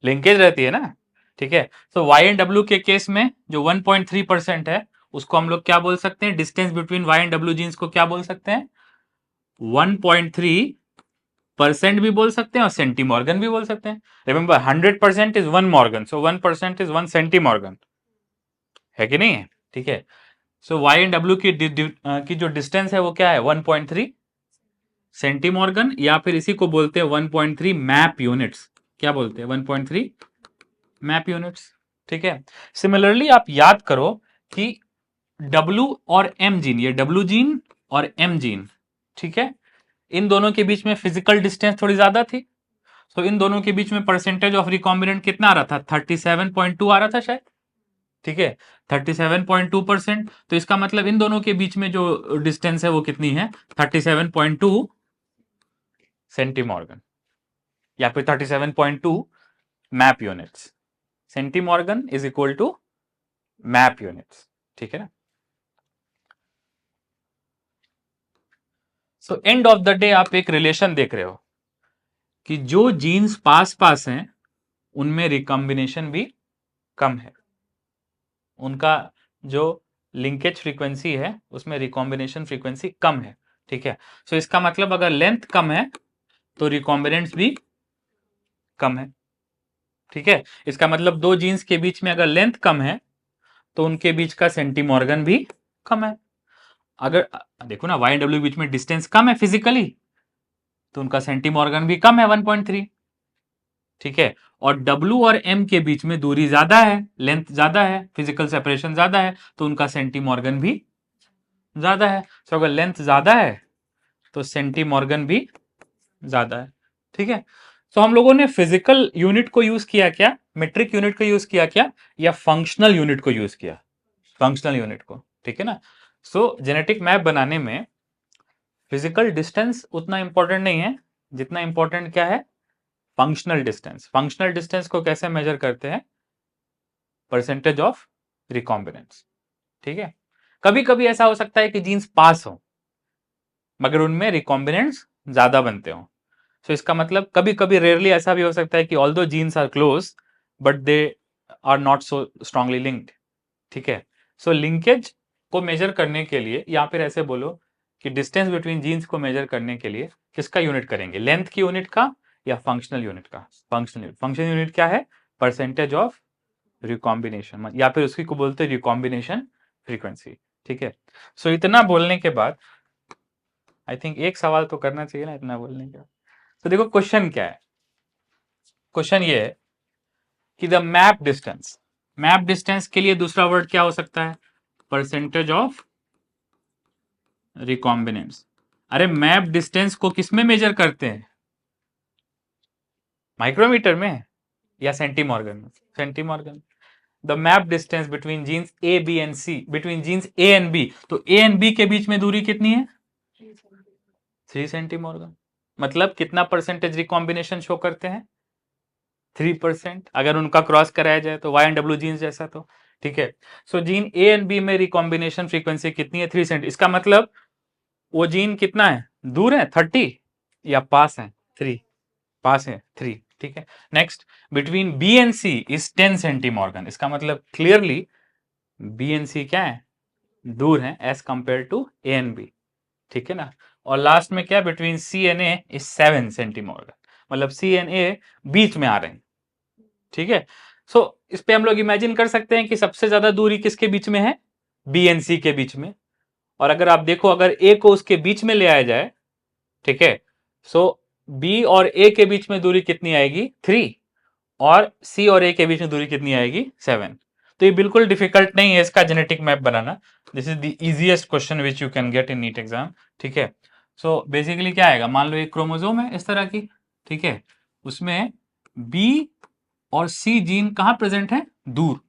लिंकेज रहती है ना, ठीक है। तो वाई एंड डब्ल्यू के केस में जो 1.3% है उसको हम लोग क्या बोल सकते हैं, distance between Y and W genes को क्या बोल सकते हैं, 1.3% भी बोल सकते हैं और सेंटीमॉर्गन भी बोल सकते हैं। Remember 100% is 1 Morgan, so 1% is 1 सेंटीमॉर्गन, है कि नहीं है, ठीक है। सो वाई एंड डब्ल्यू की जो डिस्टेंस है वो क्या है, 1.3 सेंटीमॉर्गन, या फिर इसी को बोलते हैं 1.3 मैप यूनिट्स, क्या बोलते हैं, 1.3 मैप यूनिट्स, ठीक है। सिमिलरली आप याद करो कि W और M जीन, ये W जीन और M जीन, ठीक है, इन दोनों के बीच में फिजिकल डिस्टेंस थोड़ी ज्यादा थी, तो इन दोनों के बीच में परसेंटेज ऑफ रिकॉम्बिनेंट कितना आ रहा था, 37.2 आ रहा था शायद, ठीक है, 37.2%। तो इसका मतलब इन दोनों के बीच में जो डिस्टेंस है वो कितनी है, 37.2 सेंटीमॉर्गन, या फिर 37.2 map units. Centimorgan is equal to map units, ठीक है ना। So end of the day आप एक रिलेशन देख रहे हो कि जो जीन्स पास पास हैं उनमें रिकॉम्बिनेशन भी कम है, उनका जो लिंकेज फ्रीक्वेंसी है उसमें रिकॉम्बिनेशन फ्रीक्वेंसी कम है, ठीक है। सो इसका मतलब अगर लेंथ कम है तो रिकॉम्बिनेंट्स भी कम है, ठीक है। इसका मतलब दो जीन्स के बीच में अगर लेंथ कम है तो उनके बीच का सेंटीमॉर्गन भी कम है। अगर देखो ना, वाई डब्ल्यू बीच में डिस्टेंस कम है फिजिकली, तो उनका सेंटीमॉर्गन भी कम है 1.3, ठीक है। और W और M के बीच में दूरी ज्यादा है, लेंथ ज्यादा है, फिजिकल सेपरेशन ज्यादा है, तो उनका सेंटीमॉर्गन भी ज्यादा है। तो अगर लेंथ ज्यादा है तो सेंटीमॉर्गन भी ज्यादा है, ठीक है। तो हम लोगों ने फिजिकल यूनिट को यूज किया क्या, मेट्रिक यूनिट को यूज किया क्या, या फंक्शनल यूनिट को यूज किया, फंक्शनल यूनिट को, ठीक है ना। सो जेनेटिक मैप बनाने में फिजिकल डिस्टेंस उतना इंपॉर्टेंट नहीं है जितना इंपॉर्टेंट क्या है, फंक्शनल डिस्टेंस। फंक्शनल डिस्टेंस को कैसे मेजर करते हैं, परसेंटेज ऑफ रिकॉम्बिनेंट्स, ठीक है। कभी कभी ऐसा हो सकता है कि जीन्स पास हो मगर उनमें रिकॉम्बिनेंट्स ज्यादा बनते हो, तो इसका मतलब कभी कभी रेयरली ऐसा भी हो सकता है कि although genes are close but they are not so strongly linked, ठीक है। सो लिंकेज को मेजर करने के लिए, या फिर ऐसे बोलो कि डिस्टेंस बिटवीन जीन्स को मेजर करने के लिए किसका यूनिट करेंगे, लेंथ की यूनिट का या फंक्शनल यूनिट का। फंक्शनल यूनिट क्या है, परसेंटेज ऑफ रिकॉम्बिनेशन, या फिर उसकी को बोलते हैं रिकॉम्बिनेशन फ्रीक्वेंसी, ठीक है। सो इतना बोलने के बाद आई थिंक एक सवाल तो करना चाहिए ना इतना बोलने के बाद। तो देखो क्वेश्चन क्या है, क्वेश्चन ये है कि the map distance, map distance के लिए दूसरा वर्ड क्या हो सकता है, परसेंटेज ऑफ रिकॉम्बिनेंट्स। अरे मैप डिस्टेंस को किसमें मेजर करते हैं, माइक्रोमीटर में या सेंटीमॉर्गन में, centimorgan. The map distance between genes A B and C, between genes A and B, तो ए एंड बी के बीच में दूरी कितनी है, 3 सेंटीमॉर्गन। मतलब कितना परसेंटेज रिकॉम्बिनेशन शो करते हैं, 3%, अगर उनका क्रॉस कराया जाए तो वाई एंड डब्ल्यू जीन्स जैसा, तो ठीक है। सो जीन ए एंड बी में रिकॉम्बिनेशन फ्रीक्वेंसी कितनी है, 3 सेंटी। इसका मतलब वो जीन कितना है, दूर है 30 या पास है 3, पास है 3, ठीक है। Next, between B and C is 10 centimorgan, इसका मतलब क्लियरली बी एंड सी क्या है, दूर है as compared to A and B, ठीक है ना। और लास्ट में क्या, between C and A is 7 centimorgan, मतलब सी एंड ए बीच में आ रहे हैं, ठीक है। सो इस पे हम लोग इमेजिन कर सकते हैं कि सबसे ज्यादा दूरी किसके बीच में है, बी एंड सी के बीच में। और अगर आप देखो अगर ए को उसके बीच में ले आया जाए, ठीक है, सो बी और ए के बीच में दूरी कितनी आएगी, 3, और सी और ए के बीच में दूरी कितनी आएगी, 7। तो ये बिल्कुल डिफिकल्ट नहीं है इसका जेनेटिक मैप बनाना, this is the easiest question which you can get in NEET exam, ठीक है। सो बेसिकली क्या आएगा, मान लो एक क्रोमोजोम है इस तरह की, ठीक है, उसमें बी और सी जीन कहां प्रेजेंट है, दूर।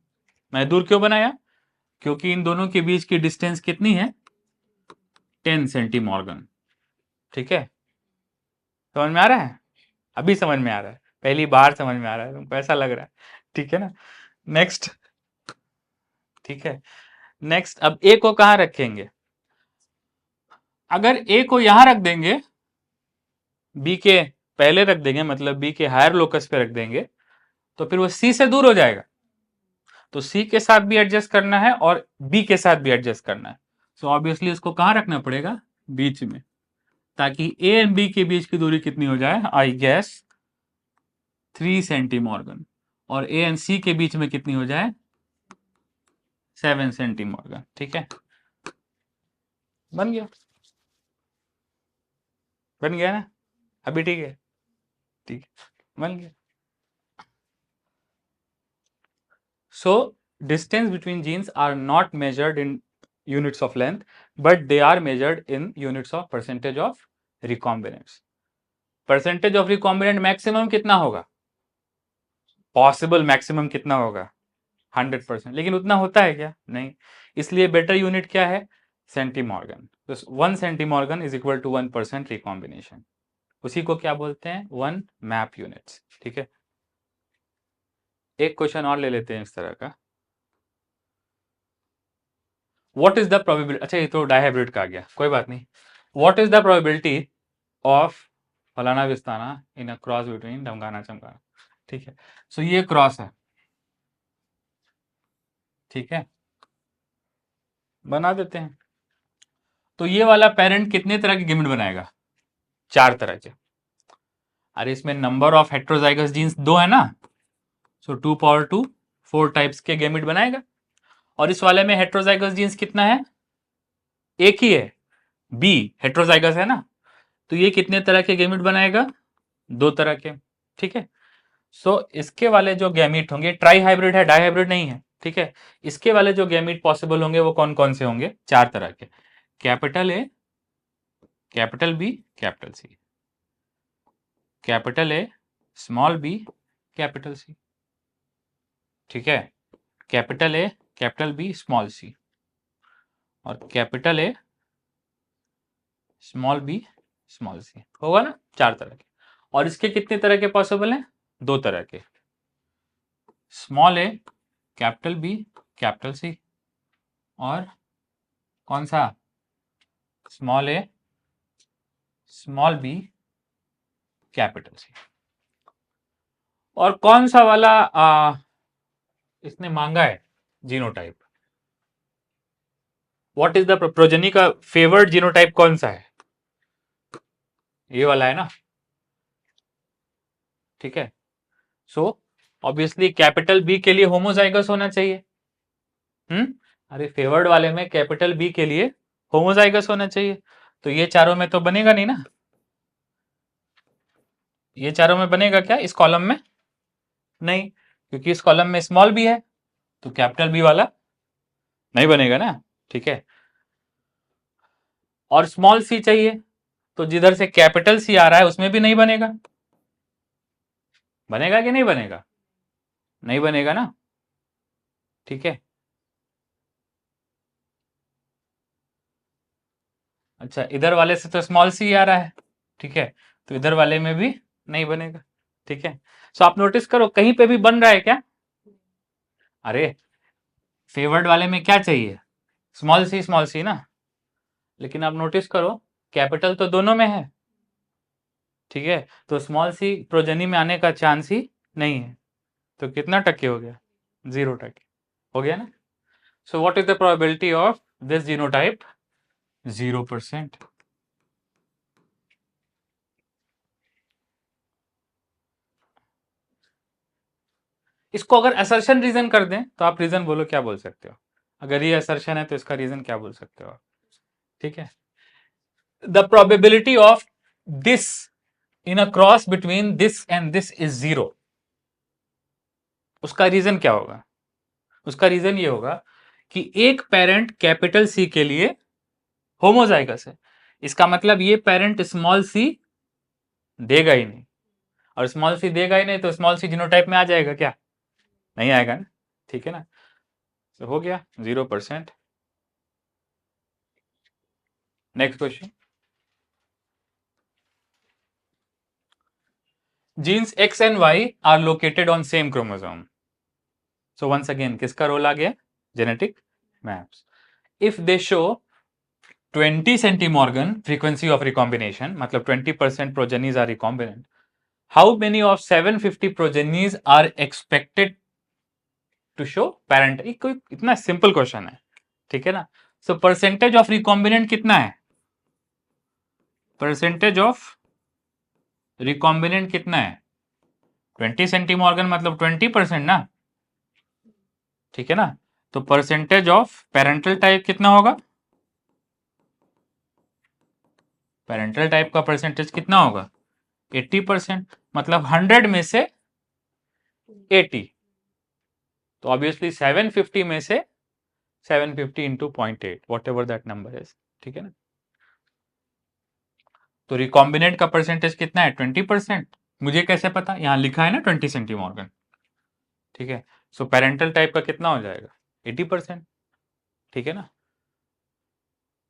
मैंने दूर क्यों बनाया, क्योंकि इन दोनों के बीच की डिस्टेंस कितनी है, 10 सेंटीमॉर्गन, ठीक है। समझ में आ रहा है, अभी समझ में आ रहा है, पहली बार समझ में आ रहा है तुमको, ऐसा लग रहा है, ठीक है ना। नेक्स्ट, ठीक है। नेक्स्ट, अब ए को कहां रखेंगे? अगर ए को यहां रख देंगे, बी के पहले रख देंगे, मतलब बी के हायर लोकस पे रख देंगे, तो फिर वो सी से दूर हो जाएगा। तो सी के साथ भी एडजस्ट करना है और बी के साथ भी एडजस्ट करना है। सो ऑब्वियसली इसको कहां रखना पड़ेगा? बीच में, ताकि ए एंड बी के बीच की दूरी कितनी हो जाए? आई गेस 3 सेंटीमॉर्गन, और ए एंड सी के बीच में कितनी हो जाए? 7 सेंटीमॉर्गन। ठीक है, बन गया, बन गया ना? अभी ठीक है, ठीक है, बन गया। So distance between genes are not measured in units of length, but they are measured in units of percentage of recombinants. Percentage of recombinant maximum कितना होगा? पॉसिबल मैक्सिमम कितना होगा? 100%। लेकिन उतना होता है क्या? नहीं। इसलिए बेटर यूनिट क्या है? सेंटीमॉर्गन। तो 1 सेंटीमॉर्गन इज इक्वल टू 1% रिकॉम्बिनेशन। उसी को क्या बोलते हैं? 1 मैप यूनिट्स। ठीक है, एक क्वेश्चन और ले लेते हैं इस तरह का। व्हाट इज द प्रोबेबिलिटी, अच्छा ये तो डायहाइब्रिड का आ गया, कोई बात नहीं। What is the probability of फलाना विस्ताना इन अ क्रॉस बिटवीन डमगाना चमगाना? ठीक है, सो ये क्रॉस है, ठीक है, बना देते हैं। तो ये वाला पेरेंट कितने तरह के गेमिट बनाएगा? 4 तरह के। अरे इसमें नंबर ऑफ हेट्रोजाइगस जीन्स 2 है ना, सो 2 पावर 2 4 टाइप्स के गेमिट बनाएगा। और इस वाले में हेट्रोजाइगस जीन्स कितना है? एक ही है, बी हेट्रोजाइगस है ना, तो ये कितने तरह के गेमिट बनाएगा? 2 तरह के। ठीक है, सो इसके वाले जो गैमीट होंगे, ट्राई हाइब्रिड है, डाइहाइब्रिड नहीं है। ठीक है, इसके वाले जो गैमीट पॉसिबल होंगे वो कौन कौन से होंगे? 4 तरह के, capital A, capital B, capital C, capital A, small B, capital C. ठीक है, capital A, capital B, small C, और capital A, small B, small C, होगा ना? 4 तरह के। और इसके कितने तरह के पॉसिबल हैं? 2 तरह के, small a, capital B, capital सी, और कौन सा? Small a, small B, capital सी। और कौन सा वाला इसने मांगा है genotype? What is the progeny का फेवर्ड जीनोटाइप कौन सा है? ये वाला है ना, ठीक है। सो ऑब्वियसली कैपिटल बी के लिए होमोजाइगस होना चाहिए। अरे फेवर्ड वाले में कैपिटल बी के लिए होमोजाइगस होना चाहिए, तो ये चारों में तो बनेगा नहीं ना। ये चारों में बनेगा क्या इस कॉलम में? नहीं, क्योंकि इस कॉलम में स्मॉल बी है, तो कैपिटल बी वाला नहीं बनेगा ना। ठीक है, और स्मॉल सी चाहिए, तो जिधर से कैपिटल सी आ रहा है उसमें भी नहीं बनेगा। बनेगा कि नहीं बनेगा? नहीं बनेगा ना। ठीक है, अच्छा इधर वाले से तो स्मॉल सी आ रहा है, ठीक है, तो इधर वाले में भी नहीं बनेगा। ठीक है, सो आप नोटिस करो कहीं पे भी बन रहा है क्या? अरे फेवर्ड वाले में क्या चाहिए? स्मॉल सी ना, लेकिन आप नोटिस करो कैपिटल तो दोनों में है। ठीक है, तो स्मॉल सी प्रोजेनी में आने का चांस ही नहीं है। तो कितना टक्के हो गया? 0 टक्के हो गया ना। So what is the probability of this genotype? 0%। इसको अगर असर्शन रीजन कर दें तो आप रीजन बोलो, क्या बोल सकते हो? अगर ये असर्शन है तो इसका रीजन क्या बोल सकते हो? ठीक है, the probability of this in a cross between this and this is 0। उसका रीजन क्या होगा? उसका रीजन ये होगा कि एक पेरेंट कैपिटल सी के लिए होमोजाइगस है, इसका मतलब ये पेरेंट स्मॉल सी देगा ही नहीं, और स्मॉल सी देगा ही नहीं तो स्मॉल सी जीनोटाइप में आ जाएगा क्या? नहीं आएगा ना। ठीक है ना, तो हो गया 0%। Next question, genes X and Y are located on same chromosome. So once again किसका रोल आ गया? genetic maps. If they show 20 centimorgan frequency of recombination, मतलब 20% progenies are recombinant, how many of 750 progenies are expected to show parent? कोई इतना simple question है, ठीक है ना. सो परसेंटेज ऑफ रिकॉम्बिनेंट कितना है? परसेंटेज ऑफ रिकॉम्बिनेंट कितना है? 20 सेंटीमॉर्गन मतलब 20% ना, ठीक है ना. तो परसेंटेज ऑफ पेरेंटल टाइप कितना होगा? पेरेंटल टाइप का परसेंटेज कितना होगा? 80%. मतलब 100 में से 80. तो ऑब्वियसली 750 में से 750 into 0.8 what ever that number is, ठीक है ना. तो रिकॉम्बिनेंट का परसेंटेज कितना है? 20%. मुझे कैसे पता? यहां लिखा है ना 20 सेंटीमॉर्गन, ठीक है. सो पेरेंटल टाइप का कितना हो जाएगा? 80%, ठीक है ना.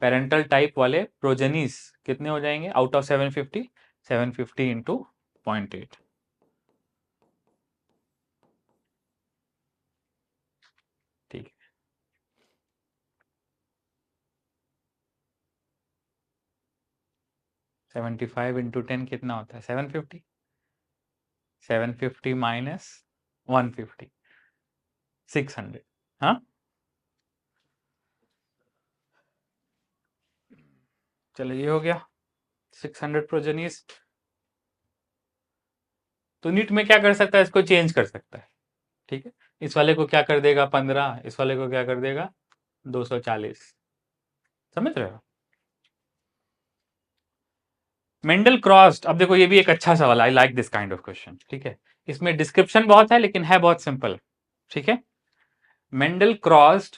पेरेंटल टाइप वाले प्रोजेनीस कितने हो जाएंगे आउट ऑफ 750? 750 इंटू 0.8, ठीक है. 75 इंटू 10 कितना होता है? 750. 750 माइनस 150, 600. हाँ, चलो ये हो गया 600 प्रोजेनीस. तो नीट में क्या कर सकता है? इसको चेंज कर सकता है, ठीक है. इस वाले को क्या कर देगा? 15. इस वाले को क्या कर देगा? 240. समझ रहे हो? Mendel crossed. अब देखो ये भी एक अच्छा सवाल, I like this kind of question, ठीक है. इसमें डिस्क्रिप्शन बहुत है लेकिन है बहुत सिंपल, ठीक है. Mendel crossed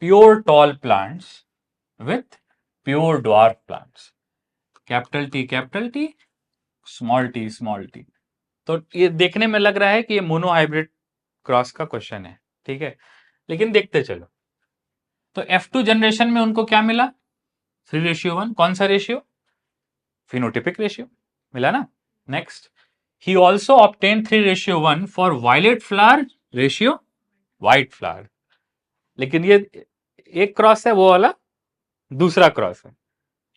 pure tall plants with pure dwarf plants. Capital T small T. तो ये देखने में लग रहा है कि ये मोनो हाइब्रिड क्रॉस का क्वेश्चन है, ठीक है. लेकिन देखते चलो. तो F2 जनरेशन में उनको क्या मिला? 3:1. कौन सा रेशियो? फिनोटिपिक रेशियो मिला ना. Next, he also obtained 3:1 for violet flower ratio white flower. लेकिन ये एक क्रॉस है, वो वाला दूसरा क्रॉस है.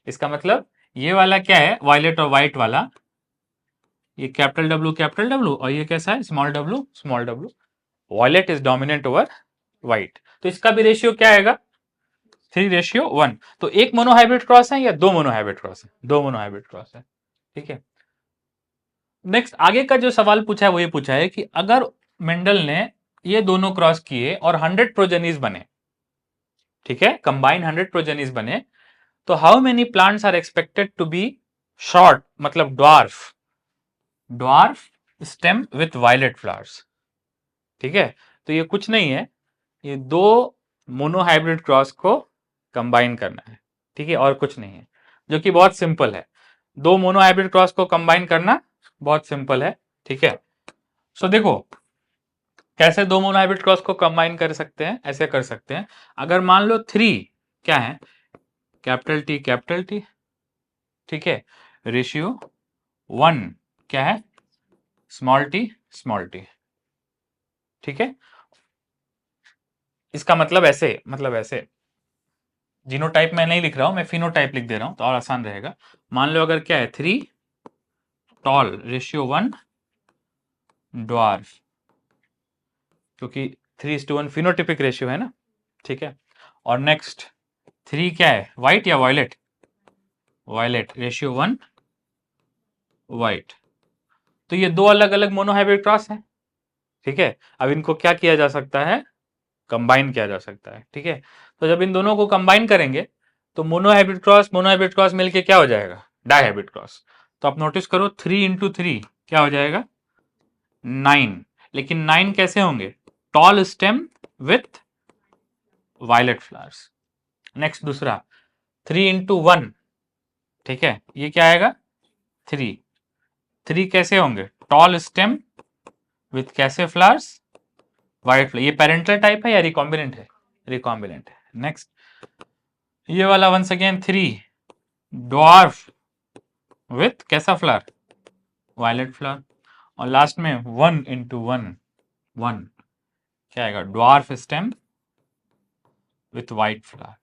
इसका मतलब ये वाला क्या है? वायलेट और व्हाइट वाला, ये कैपिटल डब्ल्यू और ये कैसा है? Small W. Violet is dominant over white. तो इसका भी रेशियो क्या आएगा? 3:1. तो एक मोनोहाइब्रिड क्रॉस है या दो मोनोहाइब्रिड क्रॉस है? दो मोनोहाइब्रिड क्रॉस है, ठीक है. नेक्स्ट आगे का जो सवाल पूछा है वो ये पूछा है कि अगर मेंडल ने ये दोनों क्रॉस किए और 100 प्रोजेनीज बने, ठीक है, कंबाइन 100 प्रोजेनीज बने, तो how many plants are expected to be short, मतलब dwarf stem with violet flowers, ठीक है. तो ये कुछ नहीं है, ये दो मोनोहाइब्रिड क्रॉस को कंबाइन करना है, ठीक है, और कुछ नहीं है, जो कि बहुत सिंपल है. दो मोनोहाइब्रिड क्रॉस को कंबाइन करना बहुत सिंपल है, ठीक है. सो देखो कैसे दो मोनोहाइब्रिड क्रॉस को कंबाइन कर सकते हैं. ऐसे कर सकते हैं, अगर मान लो 3 क्या है? कैपिटल टी, ठीक है, रेशियो 1 क्या है? स्मॉल टी, ठीक है. इसका मतलब ऐसे जीनोटाइप मैं नहीं लिख रहा हूं, मैं फिनोटाइप लिख दे रहा हूं तो और आसान रहेगा. मान लो अगर क्या है? 3 टॉल रेशियो 1 ड्वार्फ, क्योंकि 3:1 फिनोटिपिक रेशियो है ना, ठीक है. और नेक्स्ट 3 क्या है? व्हाइट या वायलेट? Violet ratio 1 white. तो ये दो अलग अलग मोनोहाइब्रिड क्रॉस है, ठीक है. अब इनको क्या किया जा सकता है? कंबाइन किया जा सकता है, ठीक है. तो जब इन दोनों को कंबाइन करेंगे तो मोनोहाइब्रिड क्रॉस मिलके क्या हो जाएगा? Dihybrid cross. तो आप नोटिस करो 3 इंटू 3 क्या हो जाएगा? 9. लेकिन 9 कैसे होंगे? Tall stem with violet flowers. Next दूसरा 3 इंटू 1, ठीक है, ये क्या आएगा? 3 कैसे होंगे? टॉल स्टेम विथ कैसे फ्लावर्स? White flower. ये पेरेंटल टाइप है या रिकॉम्बिनेंट है? रिकॉम्बिनेंट है. नेक्स्ट ये वाला वंस अगेन 3 ड्वार्फ विथ कैसा फ्लावर? Violet flower. और लास्ट में 1 इंटू 1 1 क्या आएगा? Dwarf stem with white flower.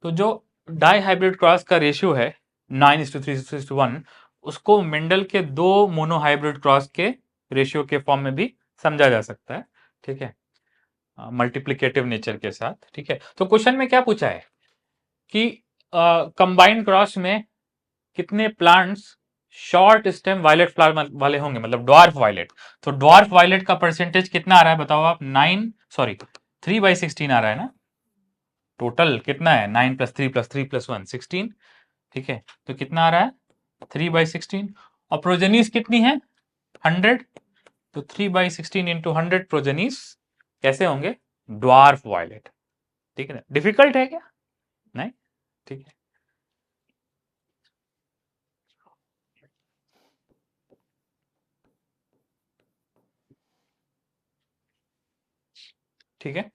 तो जो डाई हाइब्रिड क्रॉस का रेशियो है 9:3:1, उसको मेंडल के दो मोनो हाइब्रिड क्रॉस के रेशियो के फॉर्म में भी समझा जा सकता है, ठीक है, मल्टीप्लिकेटिव नेचर के साथ, ठीक है। तो क्वेश्चन में क्या पूछा है कि कंबाइंड क्रॉस में कितने plants short stem violet flower वाले होंगे, मतलब ड्वार्फ वायलेट। तो ड्वार्फ वायलेट का परसेंटेज कितना आ रहा है बताओ आप? 3/16 आ रहा है ना। टोटल कितना है? 9+3+3+1 16, ठीक है। तो कितना आ रहा है? 3/16। और प्रोजेनीस कितनी है? 100। तो 3/16 इंटू 100 प्रोजेनीस कैसे होंगे? ड्वार्फ वायलेट, ठीक है ना। डिफिकल्ट है क्या? नहीं, ठीक है। ठीक है,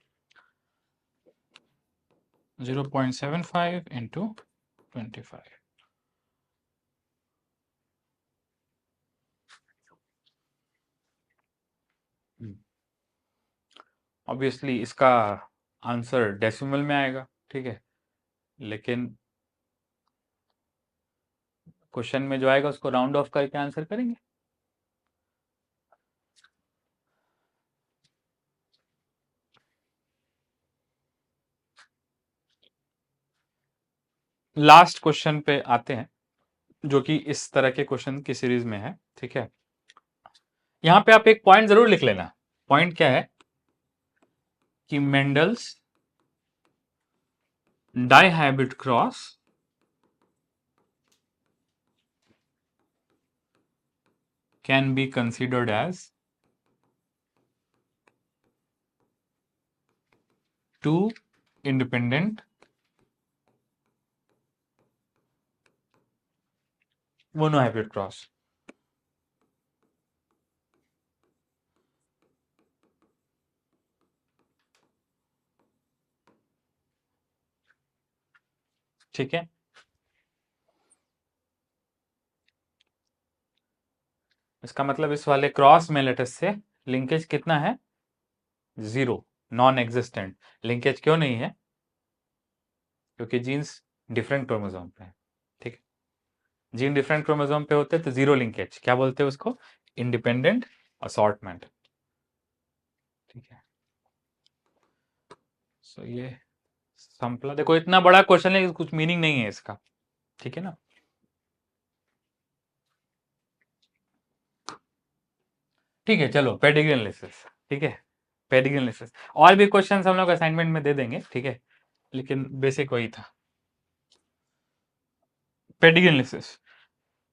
0.75 इंटू 25। ऑब्वियसली इसका आंसर डेसिमल में आएगा, ठीक है, लेकिन क्वेश्चन में जो आएगा उसको राउंड ऑफ करके आंसर करेंगे। लास्ट क्वेश्चन पे आते हैं, जो कि इस तरह के क्वेश्चन की सीरीज में है, ठीक है। यहां पे आप एक पॉइंट जरूर लिख लेना। पॉइंट क्या है कि Mendel's dihybrid cross can be considered as two independent monohybrid cross। ठीक है, इसका मतलब इस वाले क्रॉस में लेटेस्ट से लिंकेज कितना है? 0, नॉन एग्जिस्टेंट। लिंकेज क्यों नहीं है? क्योंकि जीन्स डिफरेंट क्रोमोसोम पे है, ठीक है। जीन डिफरेंट क्रोमोसोम पे होते हैं तो जीरो लिंकेज, क्या बोलते हैं उसको? इंडिपेंडेंट असॉर्टमेंट, ठीक है। सो ये संपला। देखो इतना बड़ा क्वेश्चन है, कुछ मीनिंग नहीं है इसका, ठीक है ना। ठीक है, चलो पेडिग्री एनालिसिस, ठीक है, पेडिग्री एनालिसिस। और भी क्वेश्चंस हम लोग असाइनमेंट में दे देंगे, ठीक है, लेकिन बेसिक वही था, पेडिग्री एनालिसिस।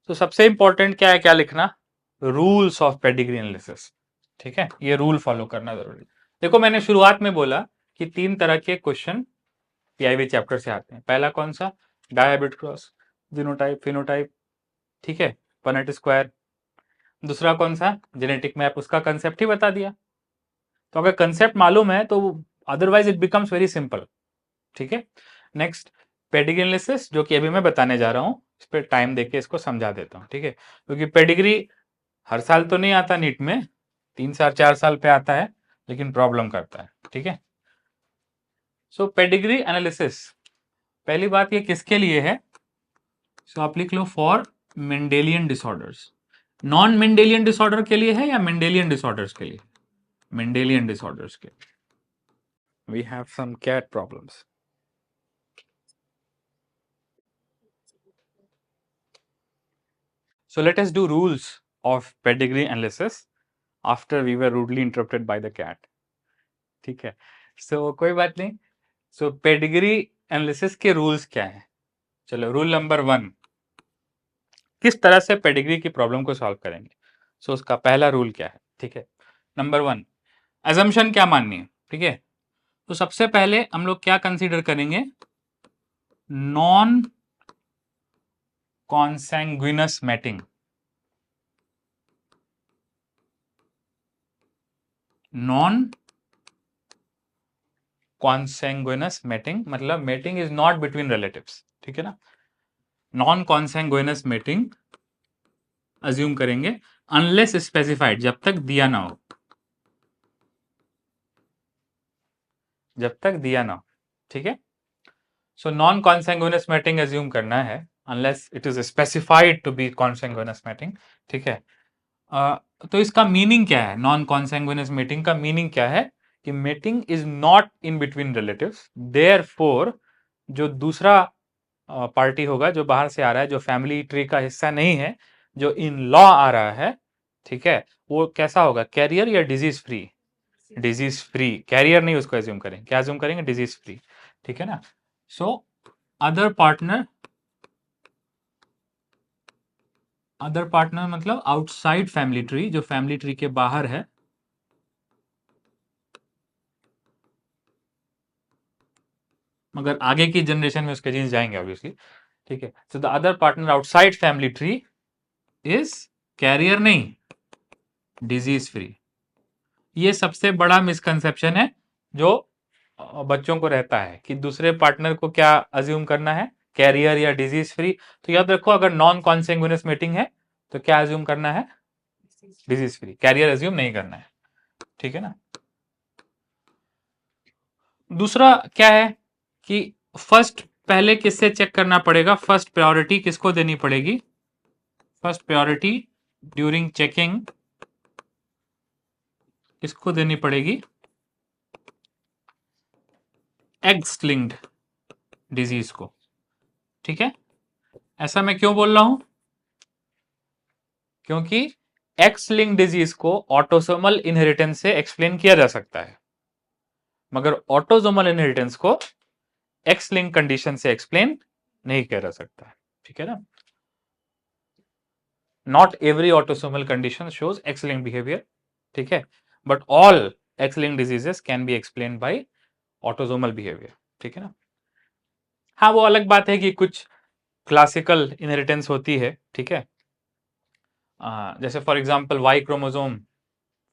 तो सबसे इंपॉर्टेंट क्या है, क्या लिखना? रूल्स ऑफ पेडिग्री एनालिसिस, ठीक है, ये रूल फॉलो करना जरूरी। देखो मैंने शुरुआत में बोला कि 3 तरह के क्वेश्चन पीआईबी चैप्टर से आते हैं। पहला कौन सा? डायहाइब्रिड क्रॉस, जीनोटाइप, फिनोटाइप, ठीक है, पनेट स्क्वायर। दूसरा कौन सा? जेनेटिक मैप, उसका कंसेप्ट ही बता दिया। तो अगर कंसेप्ट मालूम है तो otherwise it becomes very simple, ठीक है। नेक्स्ट पेडिग्री एनालिसिस, जो कि अभी मैं बताने जा रहा हूं, इस पर टाइम देके इसको समझा देता हूं, ठीक है, क्योंकि पेडिग्री हर साल तो नहीं आता नीट में, 3 4 साल पे आता है, लेकिन प्रॉब्लम करता है, ठीक है। सो पेडिग्री एनालिसिस, पहली बात ये किसके लिए है? सो आप लिख लो for Mendelian disorders. Non Mendelian disorder के लिए है या मेंडेलियन डिसऑर्डर्स के लिए? मेंडेलियन डिसऑर्डर्स के। We have some cat problems. So let us do rules of pedigree analysis after we were rudely interrupted by the cat. ठीक है, सो कोई बात नहीं। सो पेडिग्री एनालिसिस के रूल्स क्या हैं? चलो रूल नंबर 1, किस तरह से पेडिग्री की प्रॉब्लम को सॉल्व करेंगे। सो उसका पहला रूल क्या है? ठीक है, नंबर 1, अजम्पशन क्या माननी है, ठीक है। तो सबसे पहले हम लोग क्या कंसीडर करेंगे? Non consanguineous mating. Non consanguineous mating मतलब mating is not between relatives, ठीक है ना। नॉन कॉन्सैंग्विनस मैटिंग अज्यूम करेंगे अनलेस स्पेसिफाइड, जब तक दिया ना हो, जब तक दिया ना हो, ठीक है। So non consanguineous mating assume करना है unless it is specified to be consanguineous mating, ठीक है। तो इसका मीनिंग क्या है? नॉन कॉन्सेंगुइनस मेटिंग का मीनिंग क्या है कि mating is not in between relatives, therefore जो दूसरा पार्टी होगा जो बाहर से आ रहा है, जो फैमिली ट्री का हिस्सा नहीं है, जो इन लॉ आ रहा है, ठीक है, वो कैसा होगा? कैरियर या disease free? Disease free. Carrier नहीं उसको एज्यूम करेंगे, क्या एज्यूम करेंगे? डिजीज फ्री, ठीक है ना। So other partner, other partner मतलब आउटसाइड फैमिली ट्री, जो फैमिली ट्री के बाहर है, मगर आगे की जनरेशन में उसके जीन्स जाएंगे ऑब्वियसली, ठीक है। So the other partner outside family tree is carrier नहीं, डिजीज फ्री। ये सबसे बड़ा मिसकंसेप्शन है जो बच्चों को रहता है कि दूसरे पार्टनर को क्या अज्यूम करना है, कैरियर या डिजीज फ्री। तो याद रखो, अगर नॉन कॉन्सेंगुइनस मेटिंग है तो क्या अज्यूम करना है? Disease free. कैरियर अज्यूम नहीं करना है, ठीक है ना। दूसरा क्या है कि फर्स्ट पहले किससे चेक करना पड़ेगा? फर्स्ट प्रायोरिटी किसको देनी पड़ेगी? फर्स्ट प्रायोरिटी ड्यूरिंग चेकिंग किसको देनी पड़ेगी? एक्स लिंक्ड डिजीज को, ठीक है। ऐसा मैं क्यों बोल रहा हूं? क्योंकि एक्स लिंक्ड डिजीज को ऑटोसोमल इनहेरिटेंस से एक्सप्लेन किया जा सकता है, मगर ऑटोसोमल इनहेरिटेंस को एक्स लिंक कंडीशन से एक्सप्लेन नहीं किया जा सकता है, ठीक है ना। Not every autosomal condition shows x link behaviour, ठीक है, but all x link diseases can be explain by autosomal behaviour, ठीक है ना। हाँ, वो अलग बात है कि कुछ क्लासिकल इनहेरिटेंस होती है, ठीक है। जैसे for example Y chromosome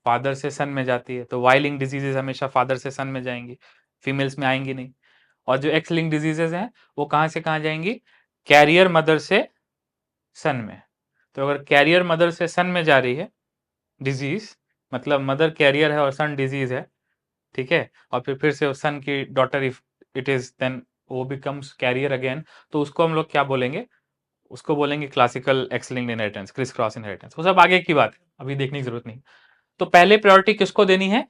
father से सन में जाती है, तो वाई लिंक डिजीजेस हमेशा फादर से सन में जाएंगी, फीमेल्स में आएंगी नहीं। और जो एक्स लिंक डिजीजेस हैं वो कहां से कहां जाएंगी? कैरियर मदर से सन में। तो अगर कैरियर मदर से सन में जा रही है डिजीज, मतलब मदर कैरियर है और सन डिजीज है, ठीक है, और फिर से सन की daughter if it is then वो बिकम्स कैरियर अगेन, तो उसको हम लोग क्या बोलेंगे? उसको बोलेंगे classical X linked inheritance, criss cross inheritance. वो सब आगे की बात है, अभी देखने की जरूरत नहीं। तो पहले प्रायोरिटी किसको देनी है?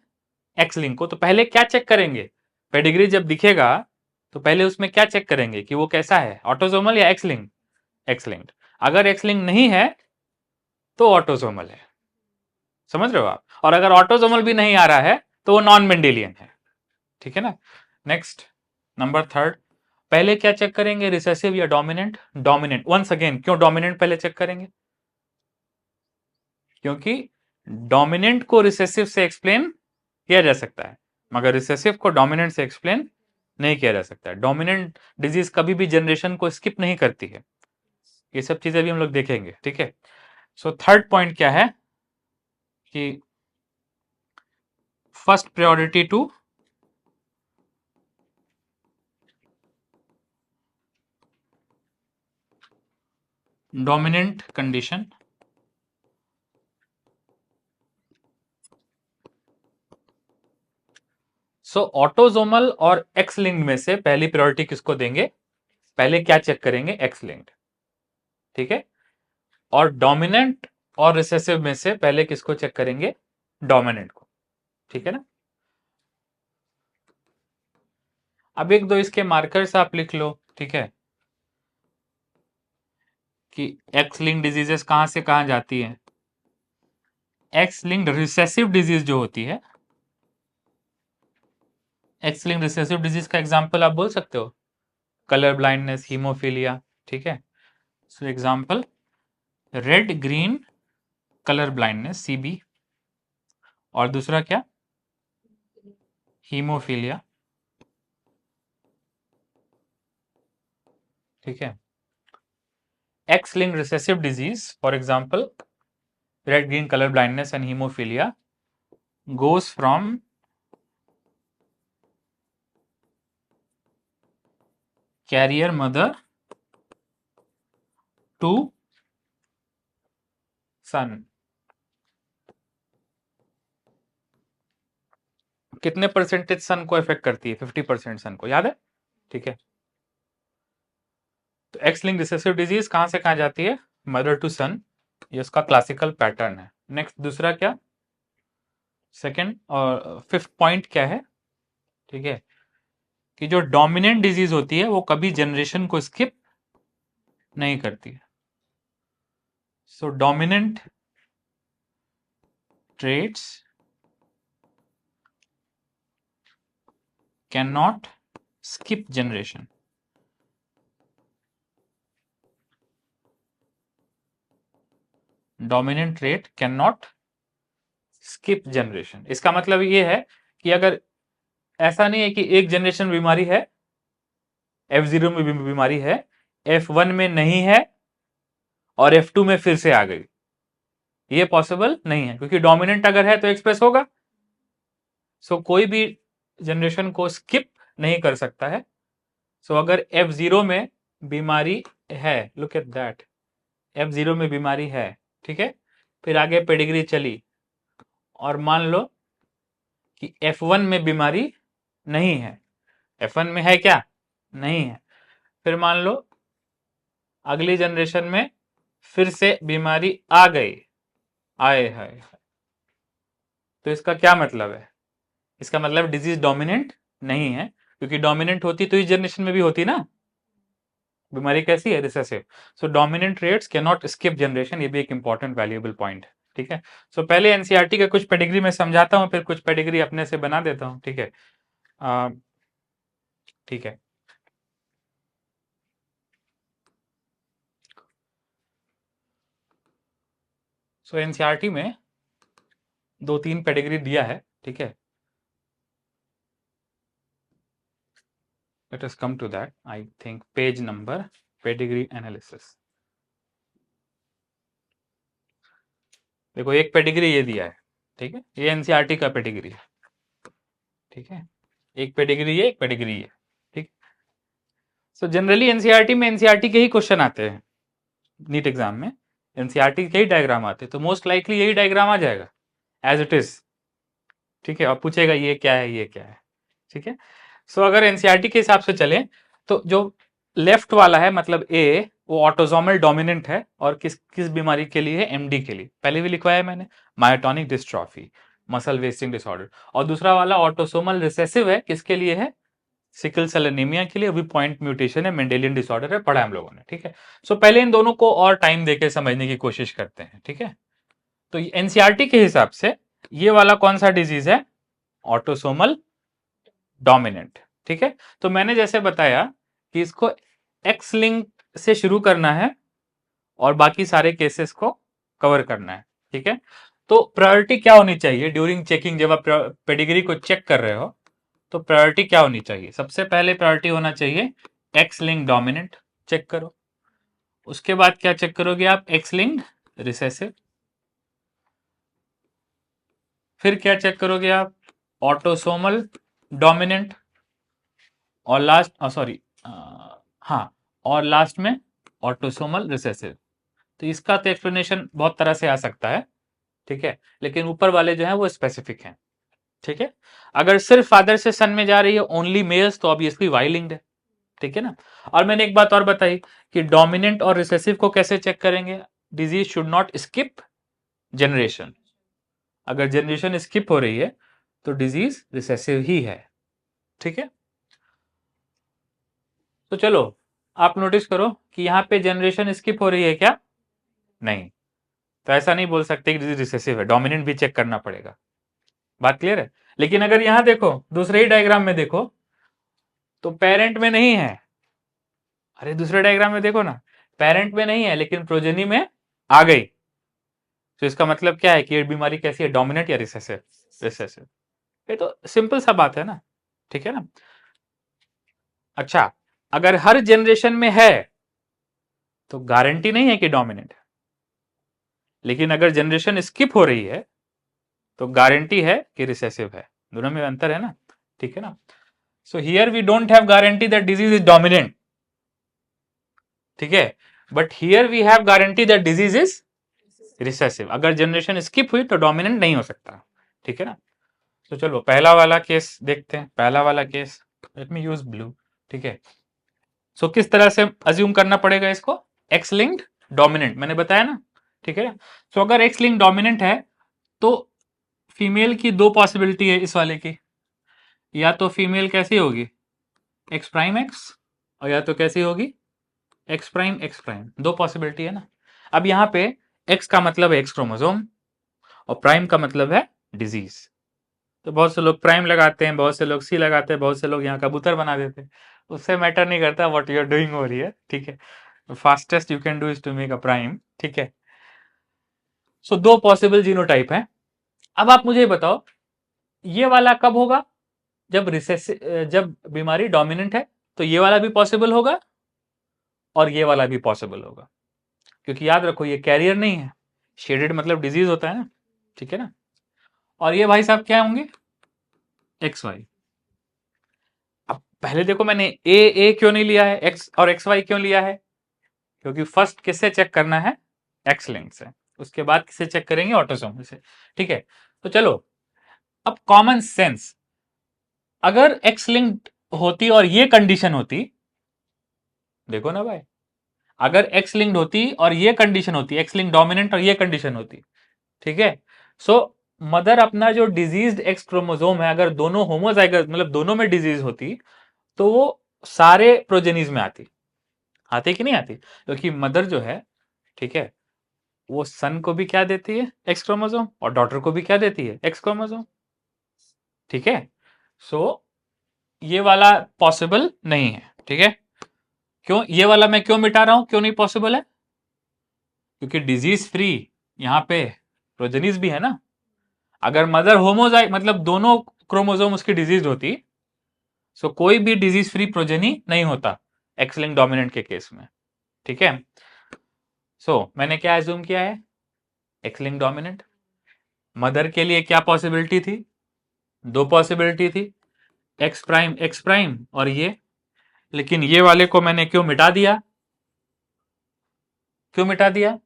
एक्स लिंक को। तो पहले क्या चेक करेंगे? पेडिग्री जब दिखेगा तो पहले उसमें क्या चेक करेंगे कि वो कैसा है, ऑटोसोमल या एक्स लिंक? X linked. अगर एक्स लिंक नहीं है तो ऑटोसोमल है, समझ रहे हो आप। और अगर ऑटोसोमल भी नहीं आ रहा है तो वो नॉन मेंडेलियन है, ठीक है ना। नेक्स्ट, नंबर थर्ड, पहले क्या चेक करेंगे? रिसेसिव या डोमिनेंट? डोमिनेंट। वंस अगेन, क्यों डोमिनेंट पहले चेक करेंगे? क्योंकि डोमिनेंट को रिसेसिव से एक्सप्लेन किया जा सकता है, मगर रिसेसिव को डोमिनेंट से एक्सप्लेन नहीं किया जा सकता है। डोमिनेंट डिजीज कभी भी जनरेशन को स्किप नहीं करती है, ये सब चीजें भी हम लोग देखेंगे, ठीक है। सो थर्ड पॉइंट क्या है कि first priority to dominant condition. So autosomal और एक्स लिंक्ड में से पहली प्रायोरिटी किसको देंगे? पहले क्या चेक करेंगे? एक्स लिंक्ड, ठीक है। और डोमिनेंट और रिसेसिव में से पहले किसको चेक करेंगे? डोमिनेंट को, ठीक है ना। अब एक दो इसके मार्कर्स आप लिख लो, ठीक है, कि एक्स लिंक्ड डिजीजेस कहां से कहां जाती है। एक्स लिंक्ड रिसेसिव डिजीज जो होती है, एक्स लिंक्ड रिसेसिव डिजीज का एग्जांपल आप बोल सकते हो कलर ब्लाइंडनेस, हीमोफीलिया, ठीक है। So example red green colour blindness, CB, और दूसरा क्या? हीमोफीलिया, ठीक है। X linked recessive disease for example red green colour blindness and haemophilia goes from carrier mother to son। कितने परसेंटेज सन को इफेक्ट करती है? 50% सन को, याद है? ठीक है। तो एक्स लिंक रिसेसिव डिजीज कहां से कहां जाती है? मदर टू सन, ये उसका क्लासिकल पैटर्न है। नेक्स्ट दूसरा क्या, सेकंड और फिफ्थ पॉइंट क्या है? ठीक है, कि जो डोमिनेंट डिजीज होती है वो कभी जनरेशन को स्किप नहीं करती है। सो dominant traits can not skip generation. Dominant trait can not skip generation, इसका मतलब ये है कि अगर ऐसा नहीं है कि एक जनरेशन बीमारी है, F0 में बीमारी है, F1 में नहीं है और F2 में फिर से आ गई, ये पॉसिबल नहीं है, क्योंकि डोमिनेंट अगर है तो एक्सप्रेस होगा। सो कोई भी जनरेशन को स्किप नहीं कर सकता है। सो अगर F0 में बीमारी है, लुक एट दैट, F0 में बीमारी है, ठीक है, फिर आगे पेडिग्री चली और मान लो कि F1 में बीमारी नहीं है, F1 में है क्या? नहीं है। फिर मान लो अगली जनरेशन में फिर से बीमारी आ गई, आए है, तो इसका क्या मतलब है? इसका मतलब डिजीज डोमिनेंट नहीं है, क्योंकि डोमिनेंट होती तो इस जनरेशन में भी होती ना। बीमारी कैसी है? Recessive. So dominant traits can not skip generation, ये भी एक इंपॉर्टेंट वैल्यूएबल पॉइंट है। ठीक है, सो पहले एनसीईआरटी का कुछ पेडिग्री में समझाता हूं, फिर कुछ पेडिग्री अपने से बना देता हूं। ठीक है, ठीक है। सो एनसीईआरटी में 2-3 पेडिग्री दिया है। ठीक है, let us come to that. I think page number, pedigree analysis. देखो एक पेडिग्री ये दिया है, ठीक है, ये एनसीईआरटी का पेडिग्री है। ठीक है, एक पेडिग्री ये, एक पेडिग्री ये। ठीक, सो जनरली एनसीईआरटी में एनसीईआरटी के ही क्वेश्चन आते हैं, नीट एग्जाम में एनसीईआरटी के ही डायग्राम आते हैं, तो मोस्ट लाइकली यही डायग्राम आ जाएगा एज इट इज। ठीक है, और पूछेगा ये क्या है, ये क्या है। ठीक है, सो अगर एनसीईआरटी के हिसाब से चले तो जो लेफ्ट वाला है मतलब ए, वो ऑटोसोमल डोमिनेंट है, और किस किस बीमारी के लिए है? एमडी के लिए, पहले भी लिखवाया है मैंने, myotonic dystrophy, muscle wasting disorder. और दूसरा वाला ऑटोसोमल रिसेसिव है, किसके लिए है? सिकल सेल एनीमिया के लिए, अभी पॉइंट म्यूटेशन है, मेंडेलियन डिसऑर्डर है, पढ़ा हम लोगों ने। ठीक है, सो पहले इन दोनों को और टाइम देके समझने की कोशिश करते हैं। ठीक है, तो एनसीईआरटी के हिसाब से ये वाला कौन सा डिजीज है? Autosomal dominant. ठीक है, तो मैंने जैसे बताया कि इसको एक्स लिंक से शुरू करना है और बाकी सारे केसेस को कवर करना है। ठीक है, तो प्रायोरिटी क्या होनी चाहिए ड्यूरिंग चेकिंग? जब आप पेडिग्री को चेक कर रहे हो तो प्रायोरिटी क्या होनी चाहिए? सबसे पहले प्रायोरिटी होना चाहिए एक्स लिंक डोमिनेंट, चेक करो। उसके बाद क्या चेक करोगे आप? X link recessive. फिर क्या चेक करोगे आप? Autosomal dominant. और लास्ट, सॉरी, हाँ, और लास्ट में ऑटोसोमल रिसेसिव। तो इसका तो एक्सप्लेनेशन बहुत तरह से आ सकता है। ठीक है, लेकिन ऊपर वाले जो है वो स्पेसिफिक हैं। ठीक है, अगर सिर्फ फादर से सन में जा रही है ओनली मेल्स, तो ऑब्वियसली वाई लिंक्ड है। ठीक है ना। और मैंने एक बात और बताई कि डोमिनेंट और रिसेसिव को कैसे चेक करेंगे? Disease should not skip generation. अगर जनरेशन स्किप हो रही है तो डिजीज रिसेसिव ही है। ठीक है, तो चलो आप नोटिस करो कि यहां पे जनरेशन स्किप हो रही है क्या? नहीं, तो ऐसा नहीं बोल सकते कि डिजीज रिसेसिव है, डोमिनेंट भी चेक करना पड़ेगा। बात क्लियर है? लेकिन अगर यहां देखो, दूसरे ही डायग्राम में देखो, तो पेरेंट में नहीं है। अरे दूसरे डायग्राम में देखो ना, पेरेंट में नहीं है लेकिन प्रोजेनी में आ गई। तो इसका मतलब क्या है कि ये बीमारी कैसी है? डोमिनेंट या रिसेसिव? रिसेसिव। ये तो सिंपल सा बात है ना। ठीक है ना। अच्छा, अगर हर जनरेशन में है तो गारंटी नहीं है कि डोमिनेंट है, लेकिन अगर जनरेशन स्किप हो रही है तो गारंटी है कि रिसेसिव है। दोनों में अंतर है ना। ठीक है ना। So here we don't have guarantee that disease is dominant. ठीक है, but here we have guarantee that disease is recessive. अगर जनरेशन स्किप हुई तो डोमिनेंट नहीं हो सकता। ठीक है ना। तो चलो पहला वाला केस देखते हैं। पहला वाला case, let me use blue. ठीक है। सो किस तरह से अज्यूम करना पड़ेगा इसको, एक्स लिंक्ड डोमिनेंट, मैंने बताया ना, ठीक है। सो अगर एक्स लिंक्ड डोमिनेंट है तो फीमेल की दो पॉसिबिलिटी है इस वाले की, या तो फीमेल कैसी होगी, एक्स प्राइम एक्स, और या तो कैसी होगी, एक्स प्राइम, दो पॉसिबिलिटी है ना। अब यहां पे एक्स का मतलब है एक्स क्रोमोसोम और प्राइम का मतलब है डिजीज। तो बहुत से लोग प्राइम लगाते हैं, बहुत से लोग सी लगाते हैं, बहुत से लोग यहाँ कबूतर बना देते हैं, उससे मैटर नहीं करता what you are doing over here, ठीक है। Fastest you can do is to make a prime, ठीक है। सो दो पॉसिबल जीनोटाइप है। अब आप मुझे बताओ ये वाला कब होगा, जब रिसेसिव, जब बीमारी डोमिनेंट है तो ये वाला भी पॉसिबल होगा और ये वाला भी पॉसिबल होगा, क्योंकि याद रखो ये कैरियर नहीं है, शेडेड मतलब डिजीज होता है ना, ठीक है ना। और ये भाई साहब क्या होंगे, एक्स वाई। अब पहले देखो मैंने ए क्यों नहीं लिया है, एक्स और एक्स वाई क्यों लिया है, क्योंकि फर्स्ट किससे चेक करना है, एक्स लिंक से, उसके बाद किससे चेक करेंगे, ऑटोसोम से, ठीक है। तो चलो अब कॉमन सेंस, अगर एक्स लिंक्ड होती और ये कंडीशन होती, देखो ना भाई, अगर एक्स लिंक्ड होती और ये कंडीशन होती, एक्स लिंक डोमिनेंट और ये कंडीशन होती, ठीक है। सो मदर अपना जो डिजीज्ड एक्स क्रोमोसोम है, अगर दोनों होमोजाइगस मतलब दोनों में डिजीज होती तो वो सारे प्रोजेनीज में आती, आती कि नहीं आती, क्योंकि मदर जो है, ठीक है, वो सन को भी क्या देती है, एक्स क्रोमोसोम, और डॉटर को भी क्या देती है, एक्स क्रोमोसोम, ठीक है। सो ये वाला पॉसिबल नहीं है, ठीक है। क्यों ये वाला मैं क्यों मिटा रहा हूं, क्यों नहीं पॉसिबल है, क्योंकि डिजीज फ्री यहां पे प्रोजेनीज भी है ना। अगर मदर होमोजाइग मतलब दोनों क्रोमोसोम उसकी डिजीज होती, सो कोई भी डिजीज फ्री प्रोजेनी नहीं होता एक्स लिंक्ड डोमिनेंट के केस में, ठीक है। सो मैंने क्या एज्यूम किया है, एक्स लिंक्ड डोमिनेंट। मदर के लिए क्या पॉसिबिलिटी थी, दो पॉसिबिलिटी थी, एक्स प्राइम और ये, लेकिन ये वाले को मैंने क्यों मिटा दिया, क्यों मिटा दिया,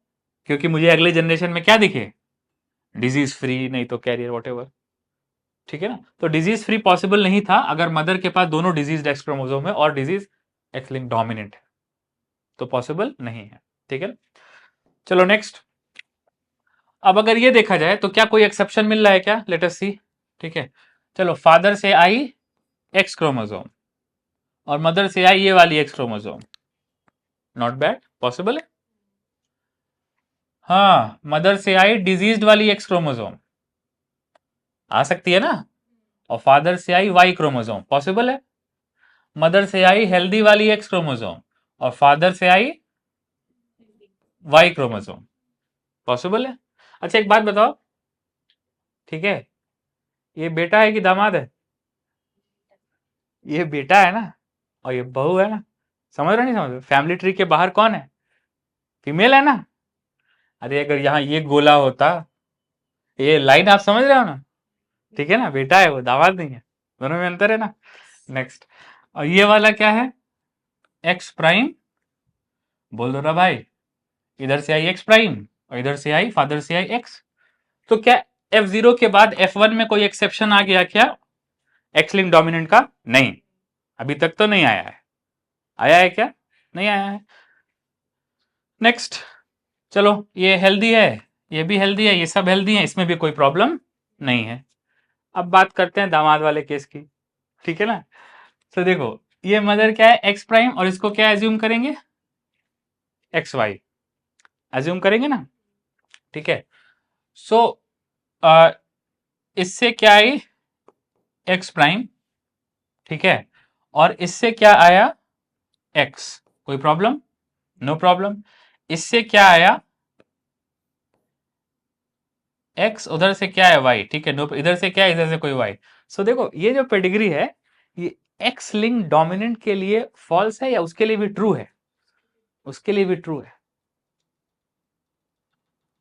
क्योंकि मुझे अगले जनरेशन में क्या दिखे, डिजीज फ्री, नहीं तो कैरियर वॉट, ठीक है ना। तो डिजीज फ्री पॉसिबल नहीं था अगर मदर के पास दोनों डिजीज एक्स क्रोमोसोम है और डिजीज एक्स लिंक्ड डोमिनेंट है, तो पॉसिबल नहीं है, ठीक है। चलो नेक्स्ट। अब अगर ये देखा जाए तो क्या कोई एक्सेप्शन मिल रहा है क्या, लेट अस सी, ठीक है। चलो फादर से आई एक्स क्रोमोसोम और मदर से आई ये वाली x chromosome, not bad, possible है। हाँ मदर से आई डिजीज्ड वाली एक्स क्रोमोसोम आ सकती है ना, और फादर से आई वाई क्रोमोसोम, पॉसिबल है। मदर से आई हेल्दी वाली एक्स क्रोमोसोम और फादर से आई वाई क्रोमोसोम, पॉसिबल है। अच्छा एक बात बताओ, ठीक है, ये बेटा है कि दामाद है, ये बेटा है ना और ये बहू है ना, समझ रहे नहीं समझ रहे, फैमिली ट्री के बाहर कौन है, फीमेल है ना। अरे अगर यहाँ ये गोला होता, ये लाइन आप समझ रहे हो ना, ठीक है ना, बेटा है वो, दामाद नहीं है, दोनों में अंतर है ना। नेक्स्ट, और ये वाला क्या है, एक्स प्राइम, बोल दो ना भाई, इधर से आई एक्स प्राइम और इधर से आई फादर से आई एक्स। तो क्या F0 के बाद F1 में कोई एक्सेप्शन आ गया क्या, एक्स लिंक डोमिनेंट का, नहीं, अभी तक तो नहीं आया है, आया है क्या, नहीं आया है। नेक्स्ट, चलो ये हेल्दी है, ये भी हेल्दी है, ये सब हेल्दी है, इसमें भी कोई प्रॉब्लम नहीं है। अब बात करते हैं दामाद वाले केस की, ठीक है ना। तो देखो ये मदर क्या है, एक्स प्राइम, और इसको क्या एज्यूम करेंगे, एक्स वाई एज्यूम करेंगे ना, ठीक है। सो इससे क्या आई, एक्स प्राइम, ठीक है, और इससे क्या आया, एक्स, कोई प्रॉब्लम, नो प्रॉब्लम। इससे क्या आया, एक्स, उधर से क्या है वाई, ठीक है, नो, इधर से क्या है, इधर से कोई वाई। सो देखो ये जो पेडिग्री है ये एक्स लिंक डोमिनेंट के लिए फॉल्स है या उसके लिए भी ट्रू है, उसके लिए भी ट्रू है,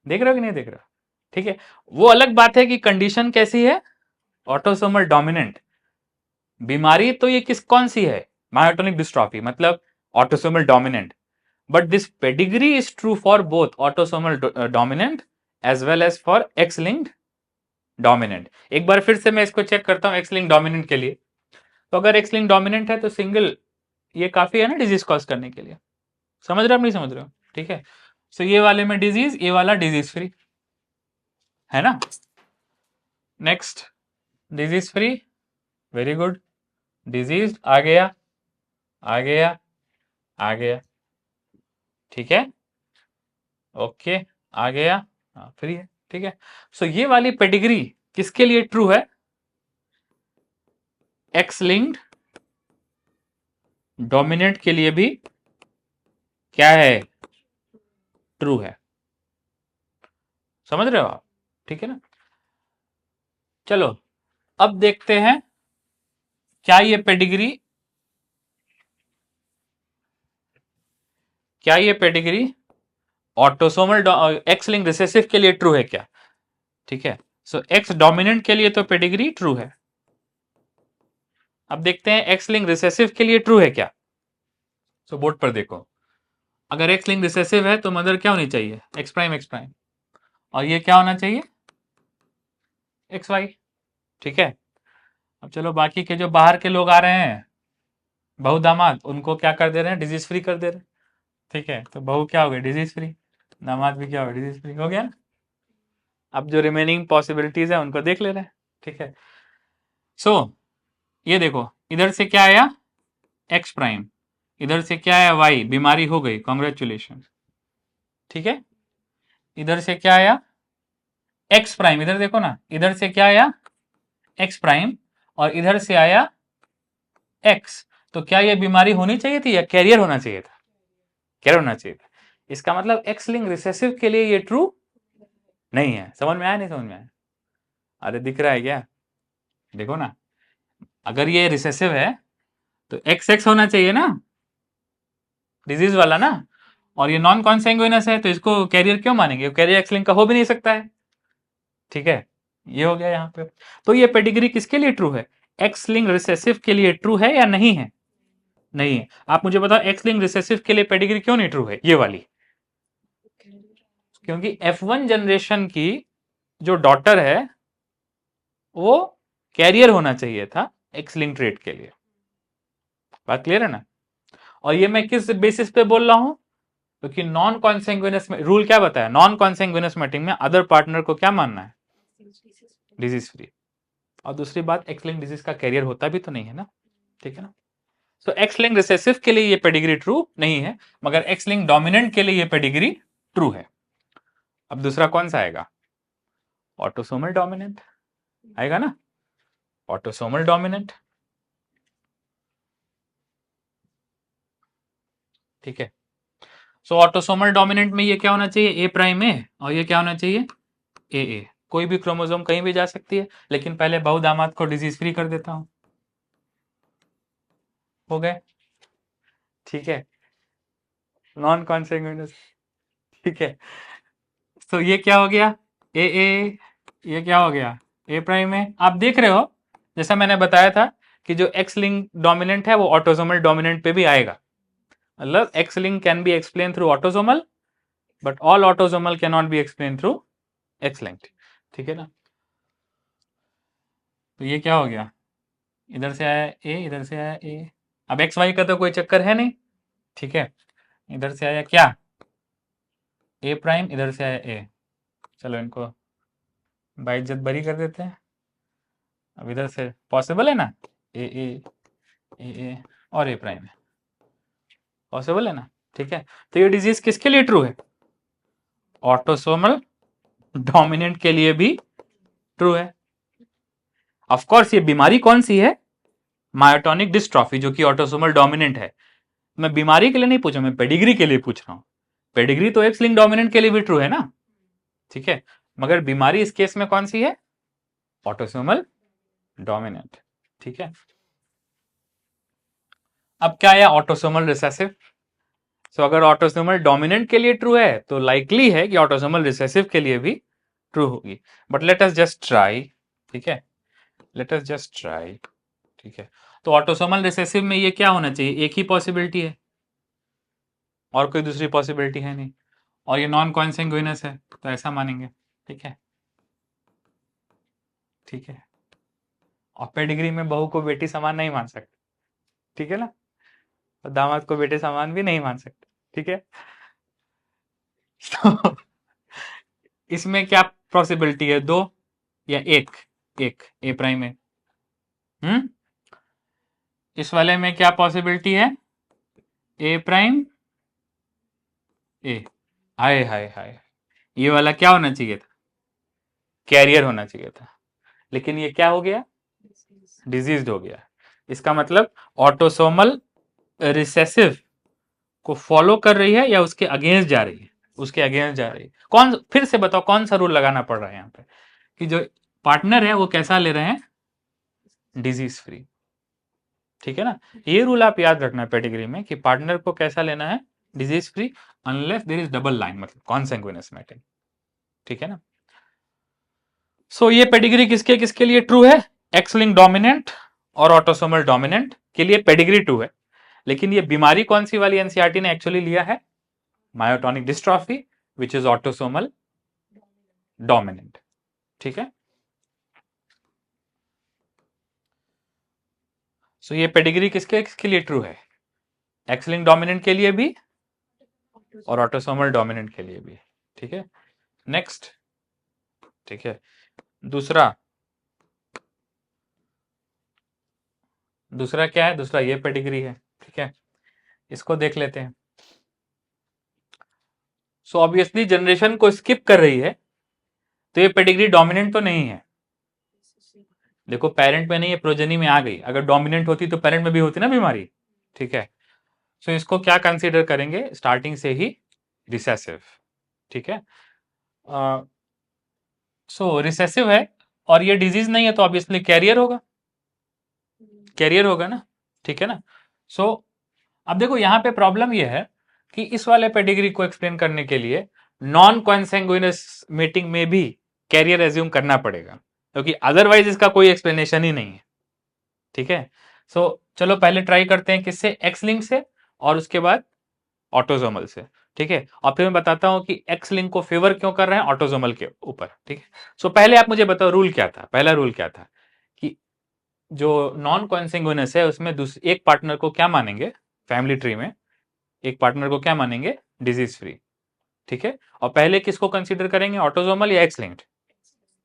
देख रहे हो कि नहीं देख रहे हो, ठीक है। वो अलग बात है कि कंडीशन कैसी है, ऑटोसोमल डोमिनेंट, बीमारी तो ये किस कौन सी है, मायोटोनिक डिस्ट्रॉफी, मतलब autosomal dominant, but this pedigree is true for both autosomal dominant as well as for X linked dominant. एक बार फिर से मैं इसको चेक करता हूं एक्स लिंक डोमिनेंट के लिए। तो अगर एक्स लिंक डोमिनेंट है तो सिंगल ये काफी है ना डिजीज कॉज करने के लिए। समझ रहे हो नहीं समझ रहे हो? ठीक है। सो ये वाले में डिजीज, ये वाला डिजीज फ्री है ना। Next disease free, very good. Disease आ गया, आ गया, आ गया, ठीक है, ओके, आ गया, हाँ फ्री है, ठीक है। सो ये वाली पेडिग्री किसके लिए ट्रू है? एक्स लिंक्ड डोमिनेंट के लिए भी क्या है? ट्रू है। समझ रहे हो आप? ठीक है ना। चलो अब देखते हैं क्या ये पेडिग्री, क्या ये pedigree autosomal x link recessive के लिए ट्रू है क्या? ठीक है। सो एक्स डोमिनेंट के लिए तो पेडिग्री ट्रू है। अब देखते हैं एक्स लिंक रिसेसिव के लिए ट्रू है क्या। सो बोर्ड पर देखो, अगर एक्स लिंक रिसेसिव है तो मदर क्या होनी चाहिए? एक्स प्राइम, एक्स प्राइम, और ये क्या होना चाहिए? एक्स वाई, ठीक है। अब चलो बाकी के जो बाहर के लोग आ रहे हैं, बहू दामाद, उनको क्या कर दे रहे हैं? डिजीज फ्री कर दे रहे हैं, ठीक है। तो बहू क्या हो गई? Disease free. दामाद भी क्या हो गया? डिजीज फ्री हो गया ना। अब जो रिमेनिंग पॉसिबिलिटीज है उनको देख ले रहे हैं, ठीक है। सो ये देखो, इधर से क्या आया? एक्स प्राइम, इधर से क्या आया? वाई, बीमारी हो गई, कॉन्ग्रेचुलेशन, ठीक है। इधर से क्या आया? एक्स प्राइम, इधर देखो ना, इधर से क्या आया? एक्स प्राइम, और इधर से आया एक्स। तो क्या ये बीमारी होनी चाहिए थी या कैरियर होना चाहिए था? कैरियर होना चाहिए था। इसका मतलब एक्स लिंक रिसेसिव के लिए ये ट्रू नहीं है। समझ में आया? नहीं समझ में आया? अरे दिख रहा है क्या? देखो ना, अगर ये रिसेसिव है तो एक्स एक्स होना चाहिए ना, डिजीज वाला ना, और ये नॉन कॉन्सेंगुइनस है तो इसको कैरियर क्यों मानेंगे? कैरियर एक्स लिंक का हो भी नहीं सकता है, ठीक है। ये हो गया यहाँ पे। तो ये पेडिग्री किसके लिए ट्रू है? एक्स लिंक रिसेसिव के लिए ट्रू है या नहीं है? नहीं है। आप मुझे बताओ एक्स लिंक रिसेसिव के लिए पेडिग्री क्यों नहीं ट्रू है ये वाली? क्योंकि F1 जनरेशन की जो डॉटर है वो कैरियर होना चाहिए था एक्स लिंक ट्रेट के लिए। बात क्लियर है ना। और ये मैं किस बेसिस पे बोल रहा हूं? क्योंकि नॉन कॉन्सेंगुइनस में रूल क्या बताया? नॉन कॉन्सेंगुइनस मैटिंग में अदर पार्टनर को क्या मानना है? Disease free. और दूसरी बात, एक्स लिंक डिजीज का कैरियर होता भी तो नहीं है ना, ठीक है ना। तो एक्स लिंक रिसेसिव के लिए ये पेडिग्री ट्रू नहीं है, मगर एक्स लिंक डोमिनेंट के लिए ये पेडिग्री ट्रू है। अब दूसरा कौन सा आएगा? ऑटोसोमल डोमिनेंट आएगा ना, ऑटोसोमल डोमिनेंट, ठीक है। सो ऑटोसोमल डोमिनेंट में ये क्या होना चाहिए? ए प्राइम ए, और ये क्या होना चाहिए? ए ए। कोई भी क्रोमोसोम कहीं भी जा सकती है, लेकिन पहले बहू दामाद को डिजीज फ्री कर देता हूं, हो गए, ठीक है, नॉन कॉन्सेंगुइनस, ठीक है। तो ये क्या हो गया? ए ए, ये क्या हो गया? ए प्राइम है। आप देख रहे हो जैसा मैंने बताया था कि जो एक्स लिंक डोमिनेंट है वो ऑटोसोमल डोमिनेंट पे भी आएगा। मतलब x link can be explain through autosomal, but all autosomal can not be explain through x linked, ठीक है ना। तो ये क्या हो गया? इधर से आया ए, इधर से आया ए। अब एक्स वाई का तो कोई चक्कर है नहीं, ठीक है। इधर से आया क्या? ए प्राइम, इधर से आया ए। चलो इनको बाइज्जत बरी कर देते हैं। अब इधर से पॉसिबल है ना, ए ए, ए ए और ए प्राइम है, पॉसिबल है ना, ठीक है। तो ये डिजीज किसके लिए ट्रू है? ऑटोसोमल डोमिनेंट के लिए भी ट्रू है। ऑफ कोर्स ये बीमारी कौन सी है? मायोटोनिक डिस्ट्रॉफी, जो कि ऑटोसोमल डोमिनेंट है। मैं बीमारी के लिए नहीं पूछा, मैं पेडिग्री के लिए पूछ रहा हूं। पेडिग्री तो एक्स लिंक डोमिनेंट के लिए भी ट्रू है ना, ठीक है। मगर बीमारी इस केस में कौन सी है? ऑटोसोमल डोमिनेंट, ठीक है। अब क्या आया? Autosomal recessive. सो अगर ऑटोसोमल डोमिनेंट के लिए ट्रू है तो लाइकली है कि ऑटोसोमल रिसेसिव के लिए भी ट्रू होगी। But let us just try, ठीक है, लेट अस जस्ट ट्राई, ठीक है। तो ऑटोसोमल रिसेसिव में ये क्या होना चाहिए? एक ही पॉसिबिलिटी है, और कोई दूसरी पॉसिबिलिटी है नहीं, और ये नॉन कॉन्सेंगुइनस है तो ऐसा मानेंगे, ठीक है, ठीक है। और पेडिग्री में बहू को बेटी समान नहीं मान सकते, ठीक है ना। और दामाद को बेटे समान भी नहीं मान सकते, ठीक है। तो इसमें क्या पॉसिबिलिटी है, 2 या 1? एक ए प्राइम है। इस वाले में क्या पॉसिबिलिटी है, ए प्राइम ए। हाय हाय हाय, ये वाला क्या होना चाहिए था, कैरियर होना चाहिए था, लेकिन ये क्या हो गया, डिजीज्ड हो गया। इसका मतलब ऑटोसोमल रिसेसिव को फॉलो कर रही है या उसके अगेंस्ट जा रही है, उसके अगेंस्ट जा रही है। कौन, फिर से बताओ कौन सा रूल लगाना पड़ रहा है यहाँ पे, कि जो पार्टनर है वो कैसा ले रहे हैं, डिजीज फ्री, ठीक है ना। ये रूल आप याद रखना पेडिग्री में, कि पार्टनर को कैसा लेना है, disease free, unless there is double line, मतलब कॉन्सेंगुइनस मैटिंग, ठीक है ना। सो ये पेडिग्री किसके किसके लिए ट्रू है, एक्स लिंक डोमिनेंट और ऑटोसोमल डोमिनेंट के लिए पेडिग्री ट्रू है। लेकिन ये बीमारी कौन सी वाली एनसीईआरटी ने एक्चुअली लिया है, myotonic dystrophy which is autosomal dominant, ठीक है। सो ये पेडिग्री किसके किसके लिए ट्रू है, एक्स लिंक डोमिनेंट के लिए भी और ऑटोसोमल डोमिनेंट के लिए भी, ठीक है। नेक्स्ट, ठीक है, दूसरा क्या है, दूसरा ये पेडिग्री है, ठीक है। इसको देख लेते हैं। सो ऑब्वियसली जनरेशन को स्किप कर रही है, तो ये पेडिग्री डोमिनेंट तो नहीं है। देखो पेरेंट में नहीं है, प्रोजेनी में आ गई, अगर डोमिनेंट होती तो पेरेंट में भी होती ना बीमारी, ठीक है। सो इसको क्या कंसीडर करेंगे, स्टार्टिंग से ही रिसेसिव, ठीक है। सो रिसेसिव है और ये डिजीज नहीं है, तो ऑब्वियसली कैरियर होगा, कैरियर होगा ना, ठीक है ना। सो अब देखो यहाँ पे प्रॉब्लम ये है कि इस वाले पेडिग्री को एक्सप्लेन करने के लिए नॉन कॉन्सेंगुइनस मीटिंग में भी कैरियर एज्यूम करना पड़ेगा, क्योंकि अदरवाइज इसका कोई एक्सप्लेनेशन ही नहीं है, ठीक है। सो चलो पहले ट्राई करते हैं किससे, एक्स लिंक से और उसके बाद ऑटोजोमल से, ठीक है। और फिर मैं बताता हूं कि एक्स लिंक को फेवर क्यों कर रहे हैं ऑटोजोमल के ऊपर, ठीक है। सो पहले आप मुझे बताओ रूल क्या था, पहला रूल क्या था, कि जो नॉन कॉन्सेंगुइनस है उसमें एक पार्टनर को क्या मानेंगे, फैमिली ट्री में एक पार्टनर को क्या मानेंगे, डिजीज फ्री, ठीक है। और पहले किसको कंसीडर करेंगे, ऑटोजोमल या एक्स लिंक्ड,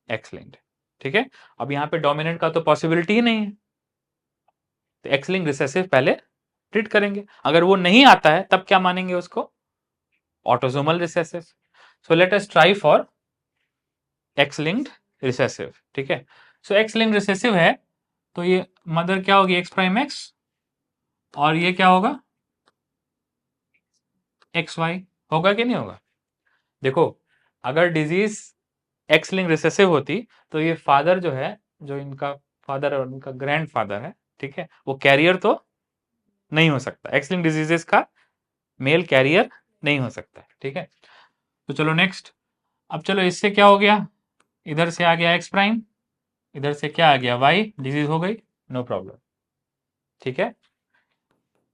एक्स लिंक्ड, ठीक है। अब यहाँ पे डोमिनेंट का तो पॉसिबिलिटी ही नहीं है, तो एक्स लिंक्ड रिसेसिव पहले ट्रीट करेंगे, अगर वो नहीं आता है तब क्या मानेंगे उसको, autosomal recessive. So let us try for X linked recessive, ठीक है। सो एक्स लिंक्ड रिसेसिव है, तो ये मदर क्या होगी, एक्स प्राइम एक्स, और ये क्या होगा, एक्स वाई, होगा कि नहीं होगा। देखो अगर डिजीज एक्स लिंक रिसेसिव होती तो ये फादर जो है, जो इनका फादर और इनका ग्रैंड फादर है, ठीक है, वो कैरियर तो नहीं हो सकता, एक्स लिंक डिजीजेस का मेल कैरियर नहीं हो सकता, ठीक है। तो चलो नेक्स्ट, अब चलो इससे क्या हो गया, इधर से आ गया एक्स प्राइम, इधर से क्या आ गया वाई, डिजीज हो गई, नो प्रॉब्लम, ठीक है।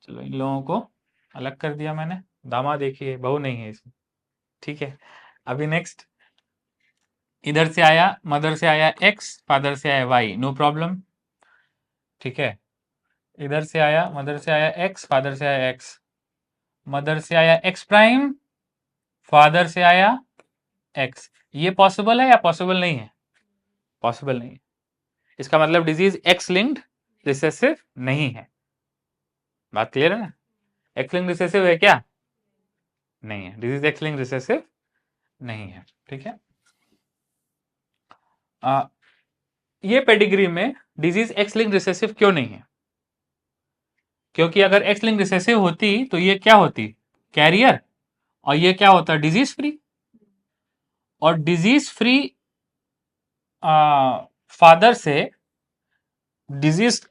चलो इन लोगों को अलग कर दिया मैंने, दामाद देखिए बहू नहीं है इसमें, ठीक है। अभी नेक्स्ट, इधर से आया, मदर से आया एक्स, फादर से आया वाई, नो प्रॉब्लम, ठीक है। इधर से आया, मदर से आया एक्स, फादर से आया एक्स, मदर से आया एक्स प्राइम, फादर से आया एक्स, ये पॉसिबल है या पॉसिबल नहीं है, पॉसिबल नहीं है। इसका मतलब डिजीज एक्स लिंक्ड रिसेसिव नहीं है, बात क्लियर है ना। एक्स लिंक्ड रिसेसिव है क्या, नहीं है, डिजीज एक्स लिंक्ड रिसेसिव नहीं है, ठीक है। ये पेडिग्री में डिजीज एक्स लिंक्ड रिसेसिव क्यों नहीं है, क्योंकि अगर एक्स लिंक्ड रिसेसिव होती तो ये क्या होती, कैरियर, और ये क्या होता, डिजीज फ्री, और डिजीज फ्री फादर से डिजीज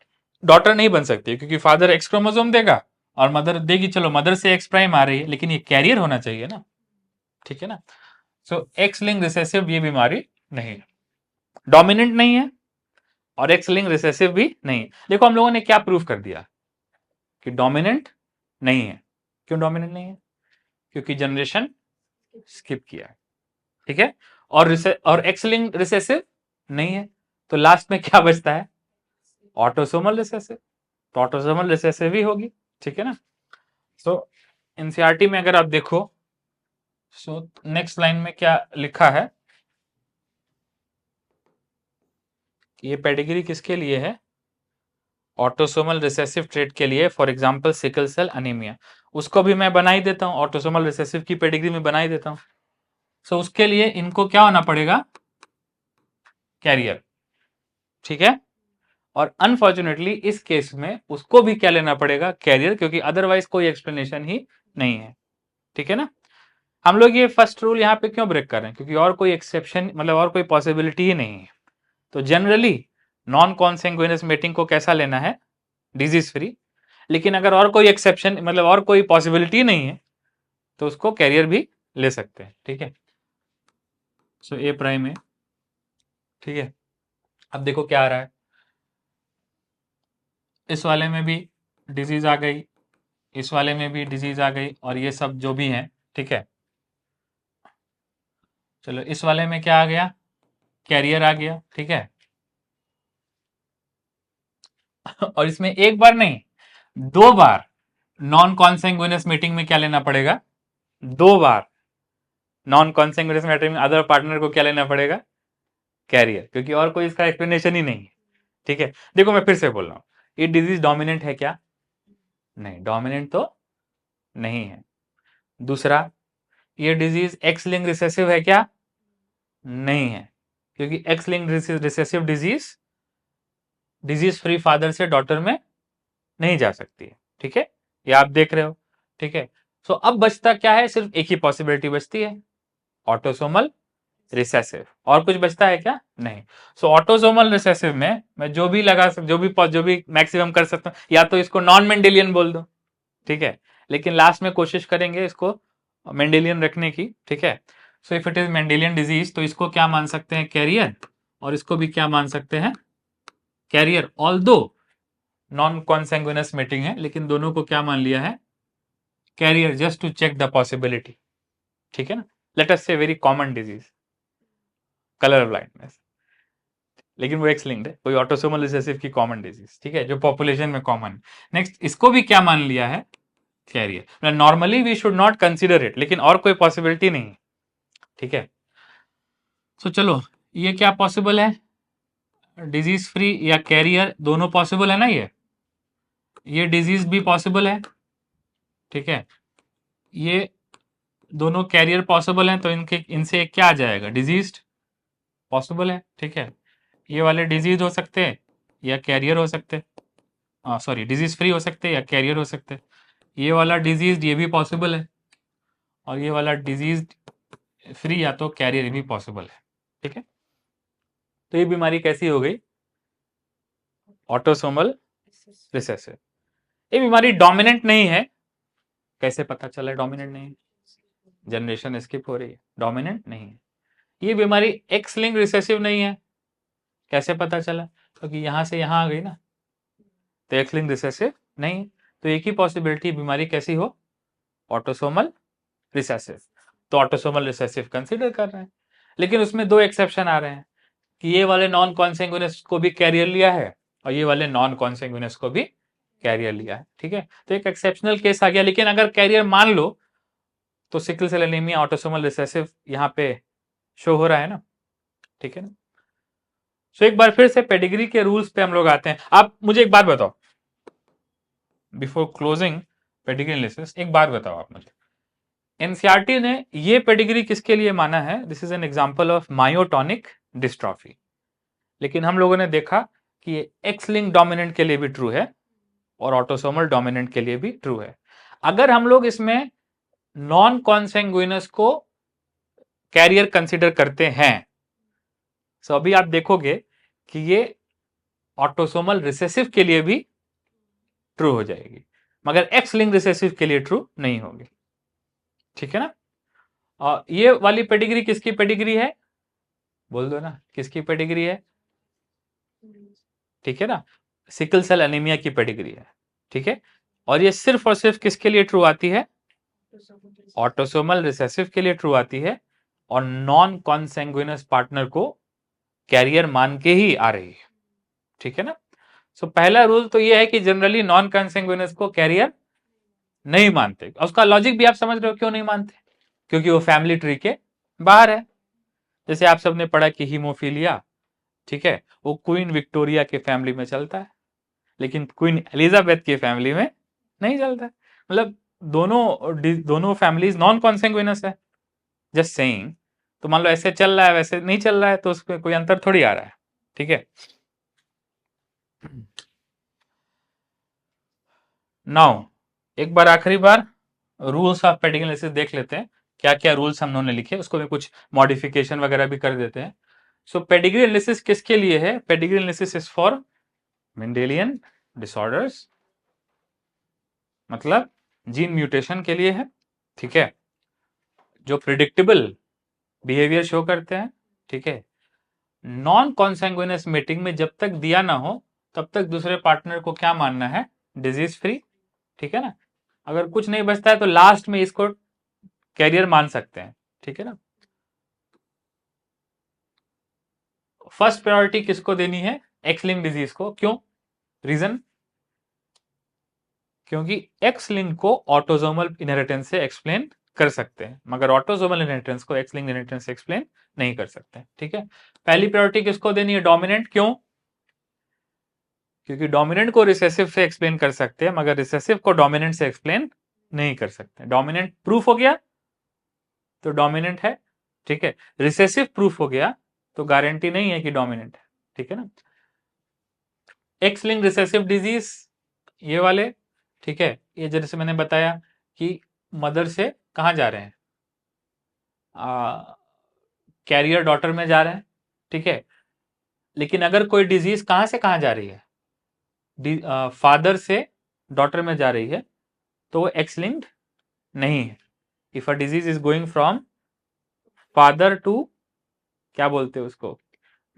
डॉटर नहीं बन सकती, क्योंकि फादर एक्स क्रोमोसोम देगा और मदर देगी, चलो मदर से एक्स प्राइम आ रही है, लेकिन ये कैरियर होना चाहिए ना, ठीक है ना। सो एक्स लिंक रिसेसिव ये बीमारी नहीं है, डोमिनेंट नहीं है और एक्स लिंक रिसेसिव भी नहीं। देखो हम लोगों ने क्या प्रूफ कर दिया कि डोमिनेंट नहीं है, क्यों डोमिनेंट नहीं है, क्योंकि जनरेशन स्किप किया है, ठीक है। और एक्स लिंक रिसेसिव नहीं है, तो लास्ट में क्या बचता है, ऑटोसोमल रिसेसिव, तो ऑटोसोमल रिसेसिव ही होगी, ठीक है ना। सो एनसीईआरटी में अगर आप देखो, सो नेक्स्ट लाइन में क्या लिखा है, ये पेडिग्री किसके लिए है, ऑटोसोमल रिसेसिव ट्रेट के लिए, for example sickle cell anaemia. उसको भी मैं बना ही देता हूं, ऑटोसोमल रिसेसिव की पेडिग्री में बना ही देता हूं। सो उसके लिए इनको क्या होना पड़ेगा, कैरियर, ठीक है। और अनफॉर्चुनेटली इस केस में उसको भी क्या लेना पड़ेगा, कैरियर, क्योंकि अदरवाइज कोई एक्सप्लेनेशन ही नहीं है, ठीक है ना। हम लोग ये फर्स्ट रूल यहाँ पे क्यों ब्रेक कर रहे हैं, क्योंकि और कोई एक्सेप्शन मतलब और कोई पॉसिबिलिटी ही नहीं है। तो जनरली नॉन कॉन्सेंगुइनस मेटिंग को कैसा लेना है, डिजीज फ्री। लेकिन अगर और कोई एक्सेप्शन मतलब और कोई पॉसिबिलिटी नहीं है तो उसको कैरियर भी ले सकते हैं, ठीक है। सो ए प्राइम है, ठीक है। अब देखो क्या आ रहा है, इस वाले में भी डिजीज आ गई, इस वाले में भी डिजीज आ गई, और ये सब जो भी है, ठीक है। चलो इस वाले में क्या आ गया, कैरियर आ गया, ठीक है। और इसमें एक बार नहीं, दो बार नॉन कॉन्सेंगुइनस मीटिंग में क्या लेना पड़ेगा, दो बार नॉन कॉन्सेंगुइनस मीटिंग में अदर पार्टनर को क्या लेना पड़ेगा, कैरियर, क्योंकि और कोई इसका एक्सप्लेनेशन ही नहीं है, ठीक है। देखो मैं फिर से बोल रहा हूं, ये डिजीज डोमिनेंट है क्या, नहीं, डोमिनेंट तो नहीं है। दूसरा, ये डिजीज एक्स लिंक रिसेसिव है क्या, नहीं है, क्योंकि x link recessive disease free father से डॉटर में नहीं जा सकती है, ठीक है, ये आप देख रहे हो, ठीक है। सो अब बचता क्या है, सिर्फ एक ही पॉसिबिलिटी बचती है, ऑटोसोमल रिसेसिव। और कुछ बचता है क्या, नहीं। सो ऑटोसोमल रिसेसिव में मैं जो भी लगा सक जो भी मैक्सिमम कर सकता हूं, या तो इसको नॉन मेंडेलियन बोल दो, ठीक है, लेकिन लास्ट में कोशिश करेंगे इसको मेंडेलियन रखने की, ठीक है। So if it is Mendelian disease तो इसको क्या मान सकते हैं, कैरियर, और इसको भी क्या मान सकते हैं, carrier, although non consanguineous mating है, लेकिन दोनों को क्या मान लिया है, carrier, just to check the possibility, ठीक है ना। Let us say very common disease, colour blindness, लेकिन वो एक्स लिंक्ड है, कोई ऑटोसोमल रिसेसिव की कॉमन डिजीज, ठीक है, जो पॉपुलेशन में कॉमन है। नेक्स्ट, इसको भी क्या मान लिया है, carrier. Normally we should not consider it, लेकिन और कोई पॉसिबिलिटी नहीं, ठीक है। सो चलो, ये क्या पॉसिबल है, डिजीज फ्री या कैरियर, दोनों पॉसिबल है ना, ये डिजीज भी पॉसिबल है, ठीक है, ये दोनों कैरियर पॉसिबल हैं, तो इनके इनसे क्या आ जाएगा, डिजीज पॉसिबल है, ठीक है। ये वाले डिजीज हो सकते हैं या कैरियर हो सकते हैं, सॉरी डिजीज फ्री हो सकते हैं या कैरियर हो सकते हैं। ये वाला डिजीज ये भी पॉसिबल है, और ये वाला डिजीज फ्री या तो कैरियर भी पॉसिबल है, ठीक है। तो ये बीमारी कैसी हो गई, ऑटोसोमल रिसेसिव। ये बीमारी डोमिनेंट नहीं है, कैसे पता चला डोमिनेंट नहीं है, जनरेशन स्किप हो रही है, डोमिनेंट नहीं है। ये बीमारी एक्स लिंक रिसेसिव नहीं है, कैसे पता चला, क्योंकि यहां से यहां आ गई ना, तो एक्स लिंक रिसेसिव नहीं। तो एक ही पॉसिबिलिटी बीमारी कैसी हो, ऑटोसोमल रिसेसिव। तो ऑटोसोमल रिसेसिव कंसीडर कर रहे हैं, लेकिन उसमें दो एक्सेप्शन आ रहे हैं, कि ये वाले नॉन कॉन्सेंगुइनस को भी कैरियर लिया है, और ये वाले नॉन कॉन्सेंगुइनस को भी कैरियर लिया है, ठीक है। तो एक एक्सेप्शनल केस आ गया, लेकिन अगर कैरियर मान लो तो sickle cell anaemia autosomal recessive यहाँ पे शो हो रहा है ना, ठीक है ना। सो एक बार फिर से पेडिग्री के रूल्स पे हम लोग आते हैं। आप मुझे एक बात बताओ, बिफोर क्लोजिंग पेडिग्री एनालिसिस, एक बात बताओ आप मुझे, एनसीईआरटी ने ये पेडिग्री किसके लिए माना है, this is an example of myotonic dystrophy, लेकिन हम लोगों ने देखा कि ये एक्स लिंक डोमिनेंट के लिए भी ट्रू है और ऑटोसोमल डोमिनेंट के लिए भी ट्रू है। अगर हम लोग इसमें नॉन कॉन्सेंगुइनस को कैरियर कंसीडर करते हैं, तो अभी आप देखोगे कि ये ऑटोसोमल रिसेसिव के लिए भी ट्रू हो जाएगी, मगर एक्स लिंक रिसेसिव के लिए ट्रू नहीं होगी, ठीक है ना। और ये वाली पेडिग्री किसकी पेडिग्री है, बोल दो ना, किसकी पेडिग्री है, ठीक है ना, सिकल सेल एनीमिया की पेडिग्री है, ठीक है। और ये सिर्फ और सिर्फ किसके लिए ट्रू आती है, ऑटोसोमल रिसेसिव के लिए ट्रू आती है, और नॉन कॉन्सेंगुइनस पार्टनर को कैरियर मान के ही आ रही है, ठीक है ना। सो पहला रूल तो ये है कि जनरली नॉन कॉन्सेंगुइनस को कैरियर नहीं मानते। उसका लॉजिक भी आप समझ रहे हो क्यों नहीं मानते, क्योंकि वो फैमिली ट्री के बाहर है। जैसे आप सबने पढ़ा कि हीमोफीलिया, ठीक है, वो क्वीन विक्टोरिया के फैमिली में चलता है, लेकिन क्वीन एलिजाबेथ की फैमिली में नहीं चलता है। मतलब दोनों फैमिलीज नॉन कॉन्सेंगुइनस है, जस्ट सेइंग। तो मान लो ऐसे चल रहा है वैसे नहीं चल रहा है, तो उसमें कोई अंतर थोड़ी आ रहा है, ठीक है। नाउ एक बार आखिरी बार रूल्स ऑफ पेडिग्री एनालिसिस देख लेते हैं, क्या क्या रूल्स हम लोगों ने लिखे, उसको भी कुछ मॉडिफिकेशन वगैरह भी कर देते हैं। सो पेडिग्री एनालिसिस किसके लिए है? Pedigree analysis is for Mendelian disorders, मतलब जीन म्यूटेशन के लिए है, ठीक है, जो प्रिडिक्टेबल बिहेवियर शो करते हैं, ठीक है। नॉन कॉन्सेंगुइनस मेटिंग में जब तक दिया ना हो तब तक दूसरे पार्टनर को क्या मानना है? डिजीज फ्री, ठीक है ना। अगर कुछ नहीं बचता है तो लास्ट में इसको कैरियर मान सकते हैं, ठीक है ना। फर्स्ट प्रायोरिटी किसको देनी है? एक्स लिंक डिजीज को। क्यों? रीजन, क्योंकि एक्स लिंक को ऑटोसोमल इनहेरिटेंस से एक्सप्लेन कर सकते हैं, मगर ऑटोसोमल इनहेरिटेंस को एक्स लिंक इनहेरिटेंस से एक्सप्लेन नहीं कर सकते, ठीक है। पहली प्रायोरिटी किसको देनी है? डोमिनेंट। क्यों? क्योंकि डोमिनेंट को रिसेसिव से एक्सप्लेन कर सकते हैं, मगर रिसेसिव को डोमिनेंट से एक्सप्लेन नहीं कर सकते। डोमिनेंट प्रूफ हो गया तो डोमिनेंट है, ठीक है। रिसेसिव प्रूफ हो गया तो गारंटी नहीं है कि डोमिनेंट है, ठीक है ना। एक्स लिंक रिसेसिव डिजीज ये वाले, ठीक है, ये जैसे मैंने बताया कि मदर से कहां जा रहे हैं? कैरियर डॉटर में जा रहे हैं, ठीक है। लेकिन अगर कोई डिजीज कहां से कहां जा रही है? फादर से डॉटर में जा रही है, तो वो एक्स लिंक्ड नहीं है। If a disease is going from father to, क्या बोलते हैं उसको,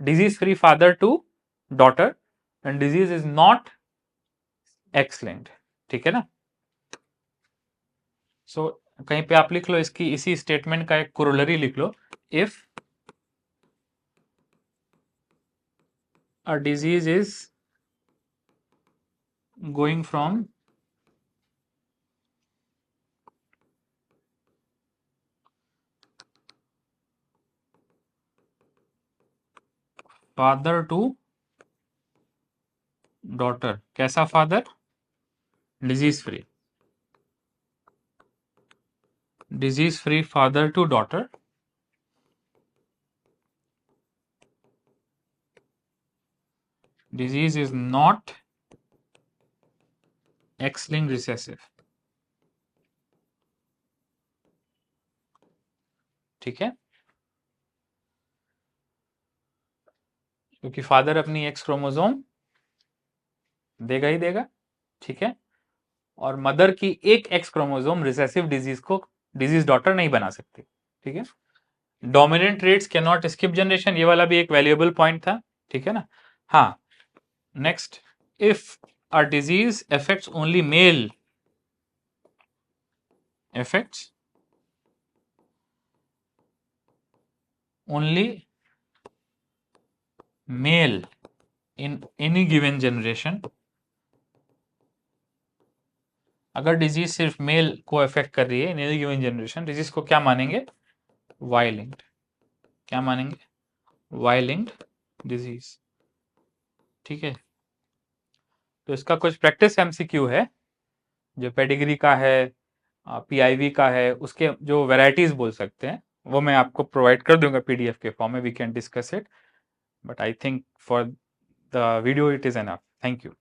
disease free father to daughter, and disease is not X linked, ठीक है ना। सो कहीं पे आप लिख लो इसकी, इसी स्टेटमेंट का एक कोरोलरी लिख लो। If a disease is going from father to daughter, कैसा father? Disease free, disease free father to daughter, disease is not X-linked recessive, ठीक है। क्योंकि फादर अपनी एक्स क्रोमोसोम देगा ही देगा, ठीक है, और मदर की एक एक्स क्रोमोसोम रिसेसिव डिजीज को डिजीज डॉटर नहीं बना सकती, ठीक है। Dominant traits can not skip generation, ये वाला भी एक वैल्यूएबल पॉइंट था, ठीक है ना। हाँ, next, if a disease affects only male, affects only male in any given generation, अगर डिजीज सिर्फ मेल को अफेक्ट कर रही है in any given generation, disease को क्या मानेंगे? Y linked. क्या मानेंगे? वाई लिंक्ड डिजीज, ठीक है। तो इसका कुछ प्रैक्टिस एमसीक्यू है जो पेडिग्री का है, पीआईवी का है, उसके जो वेराइटीज बोल सकते हैं वो मैं आपको प्रोवाइड कर दूंगा पीडीएफ के फॉर्म में, we can discuss it, but I think for the video it is enough. Thank you.